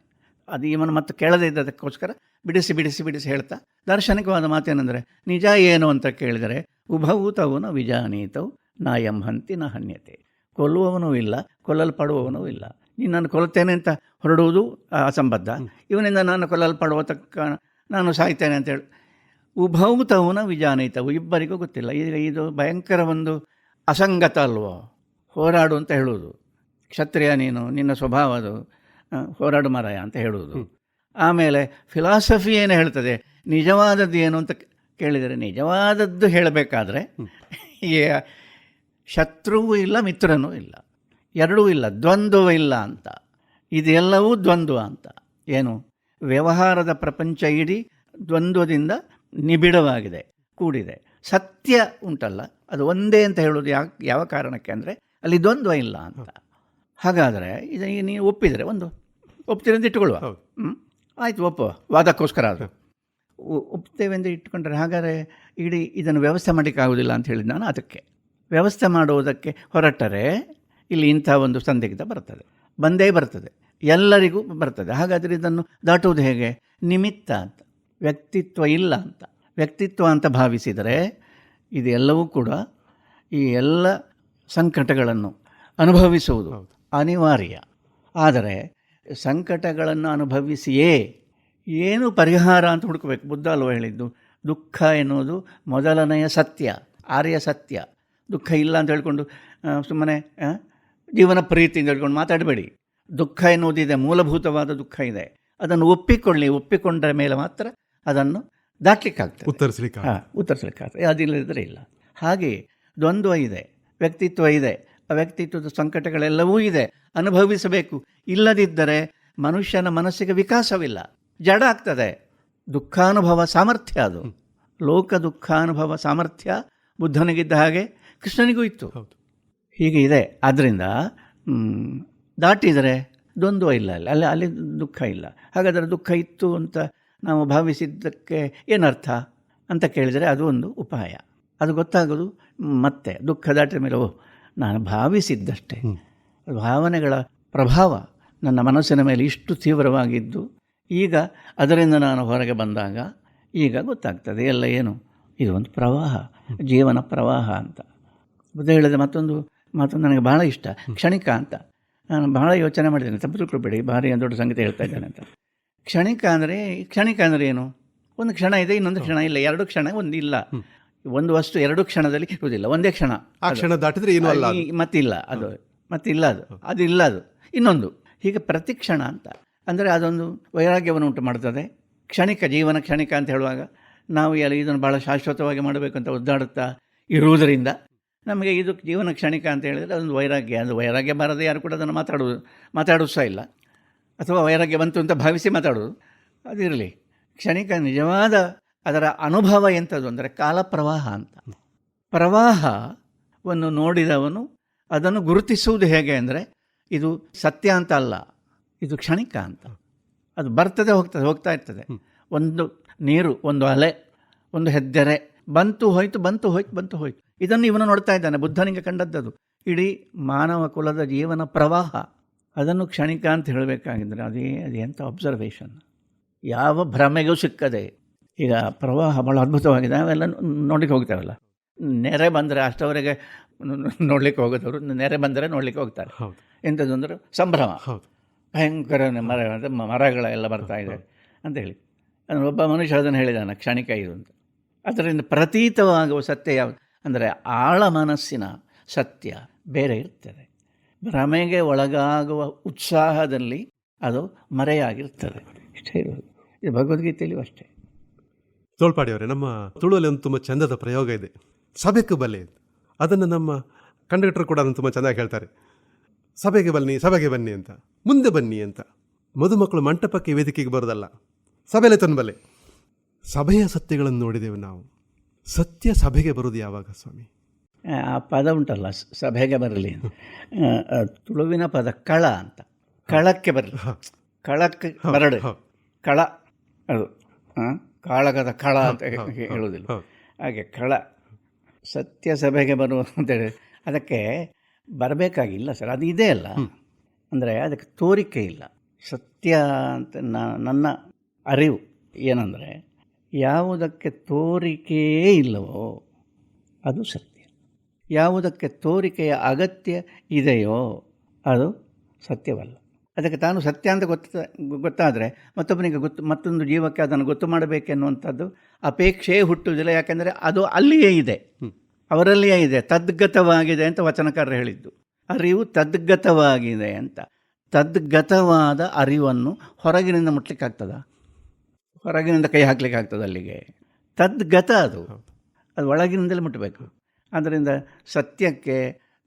ಅದು ಇವನು ಮತ್ತೆ ಕೇಳದೇ ಇದ್ದದಕ್ಕೋಸ್ಕರ ಬಿಡಿಸಿ ಹೇಳ್ತಾ, ದಾರ್ಶನಿಕವಾದ ಮಾತೇನೆಂದರೆ, ನಿಜ ಏನು ಅಂತ ಕೇಳಿದರೆ, ಉಭೂತವನು ವಿಜಾನೀತವು ನಾಯಂ ಹಂತಿ ನ ಹನ್ಯತೆ. ಕೊಲ್ಲುವವನೂ ಇಲ್ಲ, ಕೊಲ್ಲಲ್ಪಡುವವನೂ ಇಲ್ಲ. ನೀನು ಕೊಲ್ಲುತ್ತೇನೆ ಅಂತ ಹೊರಡುವುದು ಅಸಂಬದ್ಧ, ಇವನಿಂದ ನಾನು ಕೊಲ್ಲಲ್ಪಡುವ ತಕ್ಕ ನಾನು ಸಾಯ್ತೇನೆ ಅಂತೇಳಿ. ಉಭೌತವನ ವಿಜಾನೀತವು, ಇಬ್ಬರಿಗೂ ಗೊತ್ತಿಲ್ಲ. ಇದು ಭಯಂಕರ ಒಂದು ಅಸಂಗತ ಅಲ್ವೋ, ಹೋರಾಡು ಅಂತ ಹೇಳುವುದು. ಕ್ಷತ್ರಿಯ ನೀನು, ನಿನ್ನ ಸ್ವಭಾವ ಅದು, ಹೋರಾಡು ಮಾರಾಯ ಅಂತ ಹೇಳುವುದು. ಆಮೇಲೆ ಫಿಲಾಸಫಿ ಏನು ಹೇಳ್ತದೆ, ನಿಜವಾದದ್ದು ಏನು ಅಂತ ಕೇಳಿದರೆ, ನಿಜವಾದದ್ದು ಹೇಳಬೇಕಾದ್ರೆ ಶತ್ರುವೂ ಇಲ್ಲ, ಮಿತ್ರನೂ ಇಲ್ಲ, ಎರಡೂ ಇಲ್ಲ, ದ್ವಂದ್ವ ಇಲ್ಲ ಅಂತ. ಇದೆಲ್ಲವೂ ದ್ವಂದ್ವ ಅಂತ. ಏನು, ವ್ಯವಹಾರದ ಪ್ರಪಂಚ ಇಡೀ ದ್ವಂದ್ವದಿಂದ ನಿಬಿಡವಾಗಿದೆ, ಕೂಡಿದೆ. ಸತ್ಯ ಉಂಟಲ್ಲ, ಅದು ಒಂದೇ ಅಂತ ಹೇಳೋದು ಯಾವ ಕಾರಣಕ್ಕೆ ಅಂದರೆ, ಅಲ್ಲಿ ದ್ವಂದ್ವ ಇಲ್ಲ ಅಂತ. ಹಾಗಾದರೆ ಇದನ್ನು ನೀವು ಒಪ್ಪಿದರೆ, ಒಪ್ತೀರಿ ಅಂತ ಇಟ್ಟುಕೊಳ್ಳುವ, ಆಯಿತು ಒಪ್ಪುವ, ವಾದಕ್ಕೋಸ್ಕರ ಅದು ಒಪ್ತೇವೆ ಅಂತ ಇಟ್ಕೊಂಡ್ರೆ, ಹಾಗಾದರೆ ಇಡೀ ಇದನ್ನು ವ್ಯವಸ್ಥೆ ಮಾಡಲಿಕ್ಕೆ ಆಗೋದಿಲ್ಲ ಅಂತ ಹೇಳಿದ್ದು ನಾನು. ಅದಕ್ಕೆ ವ್ಯವಸ್ಥೆ ಮಾಡುವುದಕ್ಕೆ ಹೊರಟರೆ ಇಲ್ಲಿ ಇಂಥ ಒಂದು ಸಂದಿಗ್ಧ ಬಂದೇ ಬರ್ತದೆ, ಎಲ್ಲರಿಗೂ ಬರ್ತದೆ. ಹಾಗಾದರೆ ಇದನ್ನು ದಾಟುವುದು ಹೇಗೆ? ನಿಮಿತ್ತ ಅಂತ. ವ್ಯಕ್ತಿತ್ವ ಇಲ್ಲ ಅಂತ. ವ್ಯಕ್ತಿತ್ವ ಅಂತ ಭಾವಿಸಿದರೆ ಇದೆಲ್ಲವೂ ಕೂಡ ಈ ಎಲ್ಲ ಸಂಕಟಗಳನ್ನು ಅನುಭವಿಸುವುದು ಅನಿವಾರ್ಯ. ಆದರೆ ಸಂಕಟಗಳನ್ನು ಅನುಭವಿಸಿಯೇ ಏನು ಪರಿಹಾರ ಅಂತ ಹುಡುಕಬೇಕು. ಬುದ್ಧ ಅಲ್ವ ಹೇಳಿದ್ದು, ದುಃಖ ಎನ್ನುವುದು ಮೊದಲನೆಯ ಸತ್ಯ, ಆರ್ಯ ಸತ್ಯ. ದುಃಖ ಇಲ್ಲ ಅಂತ ಹೇಳ್ಕೊಂಡು ಸುಮ್ಮನೆ ಜೀವನ ಪ್ರೀತಿಯಿಂದ ಹೇಳ್ಕೊಂಡು ಮಾತಾಡಬೇಡಿ. ದುಃಖ ಎನ್ನುವುದಿದೆ, ಮೂಲಭೂತವಾದ ದುಃಖ ಇದೆ. ಅದನ್ನು ಒಪ್ಪಿಕೊಂಡ ಮೇಲೆ ಮಾತ್ರ ಅದನ್ನು ದಾಟ್ಲಿಕ್ಕಾಗ್ತದೆ, ಉತ್ತರಿಸಲಿಕ್ಕಾಗ್ತದೆ. ಅದಿಲ್ಲದಿದ್ದರೆ ಇಲ್ಲ. ಹಾಗೆ ದ್ವಂದ್ವ ಇದೆ, ವ್ಯಕ್ತಿತ್ವ ಇದೆ, ಆ ವ್ಯಕ್ತಿತ್ವದ ಸಂಕಟಗಳೆಲ್ಲವೂ ಇದೆ, ಅನುಭವಿಸಬೇಕು. ಇಲ್ಲದಿದ್ದರೆ ಮನುಷ್ಯನ ಮನಸ್ಸಿಗೆ ವಿಕಾಸವಿಲ್ಲ, ಜಡ ಆಗ್ತದೆ. ದುಃಖಾನುಭವ ಸಾಮರ್ಥ್ಯ ಅದು, ಲೋಕ ದುಃಖಾನುಭವ ಸಾಮರ್ಥ್ಯ ಬುದ್ಧನಿಗಿದ್ದ ಹಾಗೆ ಕೃಷ್ಣನಿಗೂ ಇತ್ತು. ಹೀಗೆ ಇದೆ. ಆದ್ದರಿಂದ ದಾಟಿದರೆ ದ್ವಂದ್ವ ಇಲ್ಲ, ಅಲ್ಲಿ ದುಃಖ ಇಲ್ಲ. ಹಾಗಾದರೆ ದುಃಖ ಇತ್ತು ಅಂತ ನಾವು ಭಾವಿಸಿದ್ದಕ್ಕೆ ಏನರ್ಥ ಅಂತ ಕೇಳಿದರೆ ಅದು ಒಂದು ಉಪಾಯ. ಅದು ಗೊತ್ತಾಗೋದು ಮತ್ತೆ ದುಃಖ ದಾಟಿದ ಮೇಲೆ, ನಾನು ಭಾವಿಸಿದ್ದಷ್ಟೇ, ಭಾವನೆಗಳ ಪ್ರಭಾವ ನನ್ನ ಮನಸ್ಸಿನ ಮೇಲೆ ಇಷ್ಟು ತೀವ್ರವಾಗಿದ್ದು, ಈಗ ಅದರಿಂದ ನಾನು ಹೊರಗೆ ಬಂದಾಗ ಈಗ ಗೊತ್ತಾಗ್ತದೆ ಎಲ್ಲ ಏನು, ಇದು ಒಂದು ಪ್ರವಾಹ, ಜೀವನ ಪ್ರವಾಹ ಅಂತ. ಬುದ್ಧ ಹೇಳಿದ ಮತ್ತೊಂದು ನನಗೆ ಭಾಳ ಇಷ್ಟ, ಕ್ಷಣಿಕ ಅಂತ. ನಾನು ಭಾಳ ಯೋಚನೆ ಮಾಡಿದ್ದೇನೆ, ತಪ್ಪು ತಿಳ್ಕೊಬೇಡಿ, ಭಾರಿ ದೊಡ್ಡ ಸಂಗತಿ ಹೇಳ್ತಾ ಇದ್ದೇನೆ ಅಂತ. ಕ್ಷಣಿಕ ಅಂದರೆ ಏನು? ಒಂದು ಕ್ಷಣ ಇದೆ, ಇನ್ನೊಂದು ಕ್ಷಣ ಇಲ್ಲ, ಎರಡು ಕ್ಷಣ ಒಂದು ಇಲ್ಲ. ಒಂದು ವಸ್ತು ಎರಡು ಕ್ಷಣದಲ್ಲಿ ಇರುವುದಿಲ್ಲ, ಒಂದೇ ಕ್ಷಣ. ಆ ಕ್ಷಣ ದಾಟಿದ್ರೆ ಏನೂ ಅಲ್ಲ, ಮತ್ತಿಲ್ಲ ಅದು, ಮತ್ತಿಲ್ಲ ಅದು ಇಲ್ಲ, ಅದು ಇನ್ನೊಂದು. ಹೀಗೆ ಪ್ರತಿಕ್ಷಣ ಅಂತ ಅಂದರೆ ಅದೊಂದು ವೈರಾಗ್ಯವನ್ನು ಉಂಟು ಮಾಡ್ತದೆ. ಕ್ಷಣಿಕ, ಜೀವನ ಕ್ಷಣಿಕ ಅಂತ ಹೇಳುವಾಗ ನಾವು ಇದನ್ನು ಭಾಳ ಶಾಶ್ವತವಾಗಿ ಮಾಡಬೇಕು ಅಂತ ಒದ್ದಾಡುತ್ತಾ ಇರುವುದರಿಂದ ನಮಗೆ ಇದು ಜೀವನ ಕ್ಷಣಿಕ ಅಂತ ಹೇಳಿದರೆ ಅದೊಂದು ವೈರಾಗ್ಯ. ಅದು ವೈರಾಗ್ಯ ಬಾರದೆ ಯಾರು ಕೂಡ ಅದನ್ನು ಮಾತಾಡೋದು ಸಹ ಇಲ್ಲ, ಅಥವಾ ವೈರಾಗ್ಯ ಬಂತು ಅಂತ ಭಾವಿಸಿ ಮಾತಾಡೋದು ಅದಿರಲಿ. ಕ್ಷಣಿಕ ನಿಜವಾದ ಅದರ ಅನುಭವ ಎಂಥದ್ದು ಅಂದರೆ ಕಾಲಪ್ರವಾಹ ಅಂತ. ಪ್ರವಾಹವನ್ನು ನೋಡಿದವನು ಅದನ್ನು ಗುರುತಿಸುವುದು ಹೇಗೆ ಅಂದರೆ, ಇದು ಸತ್ಯ ಅಂತ ಅಲ್ಲ, ಇದು ಕ್ಷಣಿಕ ಅಂತ. ಅದು ಬರ್ತದೆ, ಹೋಗ್ತಾ ಇರ್ತದೆ. ಒಂದು ನೀರು, ಒಂದು ಅಲೆ, ಒಂದು ಹೆಜ್ಜೆ, ಬಂತು ಹೋಯ್ತು. ಇದನ್ನು ಇವನು ನೋಡ್ತಾ ಇದ್ದಾನೆ. ಬುದ್ಧನಿಗೆ ಕಂಡದ್ದದು ಇಡೀ ಮಾನವ ಕುಲದ ಜೀವನ ಪ್ರವಾಹ. ಅದನ್ನು ಕ್ಷಣಿಕ ಅಂತ ಹೇಳಬೇಕಾಗಿದ್ದರೆ ಅದು ಎಂಥ ಅಬ್ಸರ್ವೇಷನ್, ಯಾವ ಭ್ರಮೆಗೂ ಸಿಕ್ಕದೆ. ಈಗ ಪ್ರವಾಹ ಭಾಳ ಅದ್ಭುತವಾಗಿದೆ, ನಾವೆಲ್ಲ ನೋಡ್ಲಿಕ್ಕೆ ಹೋಗ್ತೇವಲ್ಲ. ನೆರೆ ಬಂದರೆ ಅಷ್ಟವರೆಗೆ ನೋಡ್ಲಿಕ್ಕೆ ಹೋಗೋದವರು, ನೆರೆ ಬಂದರೆ ನೋಡ್ಲಿಕ್ಕೆ ಹೋಗ್ತಾರೆ. ಎಂಥದ್ದು ಅಂದರೆ ಸಂಭ್ರಮ, ಭಯಂಕರ ಮರಗಳೆಲ್ಲ ಬರ್ತಾ ಇದೆ ಅಂತ ಹೇಳಿ. ಒಬ್ಬ ಮನುಷ್ಯ ಅದನ್ನು ಹೇಳಿದಾನೆ, ಕ್ಷಣಿಕ ಇದು ಅಂತ. ಅದರಿಂದ ಪ್ರತೀತವಾಗುವ ಸತ್ಯ ಯಾವುದು ಅಂದರೆ ಆಳ ಮನಸ್ಸಿನ ಸತ್ಯ ಬೇರೆ ಇರ್ತದೆ. ಭ್ರಮೆಗೆ ಒಳಗಾಗುವ ಉತ್ಸಾಹದಲ್ಲಿ ಅದು ಮರೆಯಾಗಿರ್ತದೆ. ಇಷ್ಟೇ ಇರೋದು. ಇದು ಭಗವದ್ಗೀತೆಯಲ್ಲಿಯೂ ಅಷ್ಟೇ. ತೋಳ್ಪಾಡಿಯವರೇ, ನಮ್ಮ ತುಳುವಲ್ಲಿ ಒಂದು ತುಂಬ ಚಂದದ ಪ್ರಯೋಗ ಇದೆ, ಸಭೆಗೆ ಬಲೆ. ಅದನ್ನು ನಮ್ಮ ಕಂಡಕ್ಟರ್ ಕೂಡ ತುಂಬ ಚೆನ್ನಾಗಿ ಹೇಳ್ತಾರೆ. ಸಭೆಗೆ ಬನ್ನಿ ಅಂತ, ಮುಂದೆ ಬನ್ನಿ ಅಂತ. ಮದುಮಕ್ಕಳು ಮಂಟಪಕ್ಕೆ ವೇದಿಕೆಗೆ ಬರೋದಲ್ಲ, ಸಭೆಲೆ ತೊನ್ಬಲೆ. ಸಭೆಯ ಸತ್ಯಗಳನ್ನು ನೋಡಿದೆವು ನಾವು. ಸತ್ಯ ಸಭೆಗೆ ಬರೋದು ಯಾವಾಗ ಸ್ವಾಮಿ? ಆ ಪದ ಉಂಟಲ್ಲ, ಸಭೆಗೆ ಬರಲಿ, ತುಳುವಿನ ಪದ ಕಳ ಅಂತ. ಕಳಕ್ಕೆ ಬರಲಿ, ಕಳಕ್ಕೆ ಬರಡು, ಕಳ ಅದು ಕಾಳಗದ ಕಳ ಅಂತ ಹೇಳುವುದಿಲ್ಲ. ಹಾಗೆ ಕಳ, ಸತ್ಯ ಸಭೆಗೆ ಬರುವ ಅಂತೇಳಿ ಅದಕ್ಕೆ ಬರಬೇಕಾಗಿಲ್ಲ ಸರ್, ಅದು ಇದೆ ಅಲ್ಲ. ಅಂದರೆ ಅದಕ್ಕೆ ತೋರಿಕೆ ಇಲ್ಲ. ಸತ್ಯ ಅಂತ ನನ್ನ ಅರಿವು ಏನಂದರೆ, ಯಾವುದಕ್ಕೆ ತೋರಿಕೆಯೇ ಇಲ್ಲವೋ ಅದು ಸತ್ಯ. ಯಾವುದಕ್ಕೆ ತೋರಿಕೆಯ ಅಗತ್ಯ ಇದೆಯೋ ಅದು ಸತ್ಯವಲ್ಲ. ಅದಕ್ಕೆ ತಾನು ಸತ್ಯ ಅಂತ ಗೊತ್ತಾದರೆ ಮತ್ತೊಬ್ಬನಿಗೆ ಮತ್ತೊಂದು ಜೀವಕ್ಕೆ ಅದನ್ನು ಗೊತ್ತು ಮಾಡಬೇಕೆನ್ನುವಂಥದ್ದು ಅಪೇಕ್ಷೆಯೇ ಹುಟ್ಟುವುದಿಲ್ಲ. ಯಾಕೆಂದರೆ ಅದು ಅಲ್ಲಿಯೇ ಇದೆ, ಅವರಲ್ಲಿಯೇ ಇದೆ, ತದ್ಗತವಾಗಿದೆ ಅಂತ ವಚನಕಾರರು ಹೇಳಿದ್ದು. ಅರಿವು ತದ್ಗತವಾಗಿದೆ ಅಂತ. ತದ್ಗತವಾದ ಅರಿವನ್ನು ಹೊರಗಿನಿಂದ ಮುಟ್ಲಿಕ್ಕಾಗ್ತದ? ಹೊರಗಿನಿಂದ ಕೈ ಹಾಕ್ಲಿಕ್ಕಾಗ್ತದೆ ಅಲ್ಲಿಗೆ? ತದ್ಗತ ಅದು ಒಳಗಿನಿಂದಲೇ ಮುಟ್ಟಬೇಕು. ಆದ್ದರಿಂದ ಸತ್ಯಕ್ಕೆ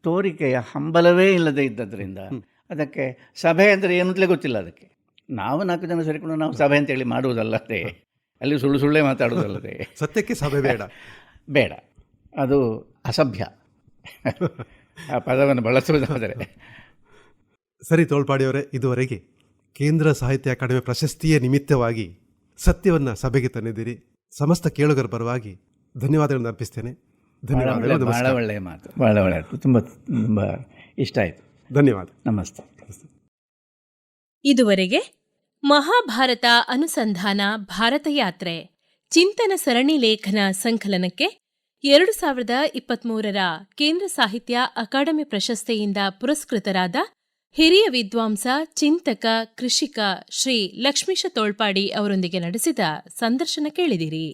ತೋರಿಕೆಯ ಹಂಬಲವೇ ಇಲ್ಲದೆ ಇದ್ದದ್ರಿಂದ ಅದಕ್ಕೆ ಸಭೆ ಅಂದರೆ ಏನಂತಲೇ ಗೊತ್ತಿಲ್ಲ. ಅದಕ್ಕೆ ನಾವು 4 ಜನ ಸೇರಿಕೊಂಡು ನಾವು ಸಭೆ ಅಂತೇಳಿ ಮಾಡುವುದಲ್ಲದೆ, ಅಲ್ಲಿ ಸುಳ್ಳು ಮಾತಾಡುವುದಲ್ಲದೆ, ಸತ್ಯಕ್ಕೆ ಸಭೆ ಬೇಡ, ಅದು ಅಸಭ್ಯ. ಆ ಪದವನ್ನು ಬಳಸುವುದಾದರೆ ಸರಿ. ತೋಳ್ಪಾಡಿಯವರೇ, ಇದುವರೆಗೆ ಕೇಂದ್ರ ಸಾಹಿತ್ಯ ಅಕಾಡೆಮಿ ಪ್ರಶಸ್ತಿಯ ನಿಮಿತ್ತವಾಗಿ ಸತ್ಯವನ್ನು ಸಭೆಗೆ ತಂದಿದ್ದೀರಿ. ಸಮಸ್ತ ಕೇಳುಗರ ಪರವಾಗಿ ಧನ್ಯವಾದಗಳನ್ನು ಅರ್ಪಿಸ್ತೇನೆ. ಧನ್ಯವಾದಗಳು. ಭಾಳ ಒಳ್ಳೆಯ ಮಾತು, ಭಾಳ ಒಳ್ಳೆಯದು, ತುಂಬ ಇಷ್ಟ ಆಯಿತು. ಧನ್ಯವಾದ. ನಮಸ್ತೆ. ಇದುವರೆಗೆ ಮಹಾಭಾರತ ಅನುಸಂಧಾನ ಭಾರತಯಾತ್ರೆ ಚಿಂತನ ಸರಣಿ ಲೇಖನ ಸಂಕಲನಕ್ಕೆ 2023ರ ಕೇಂದ್ರ ಸಾಹಿತ್ಯ ಅಕಾಡೆಮಿ ಪ್ರಶಸ್ತಿಯಿಂದ ಪುರಸ್ಕೃತರಾದ ಹಿರಿಯ ವಿದ್ವಾಂಸ, ಚಿಂತಕ, ಕೃಷಿಕ ಶ್ರೀ ಲಕ್ಷ್ಮೀಶ ತೋಳ್ಪಾಡಿ ಅವರೊಂದಿಗೆ ನಡೆಸಿದ ಸಂದರ್ಶನ ಕೇಳಿದಿರಿ.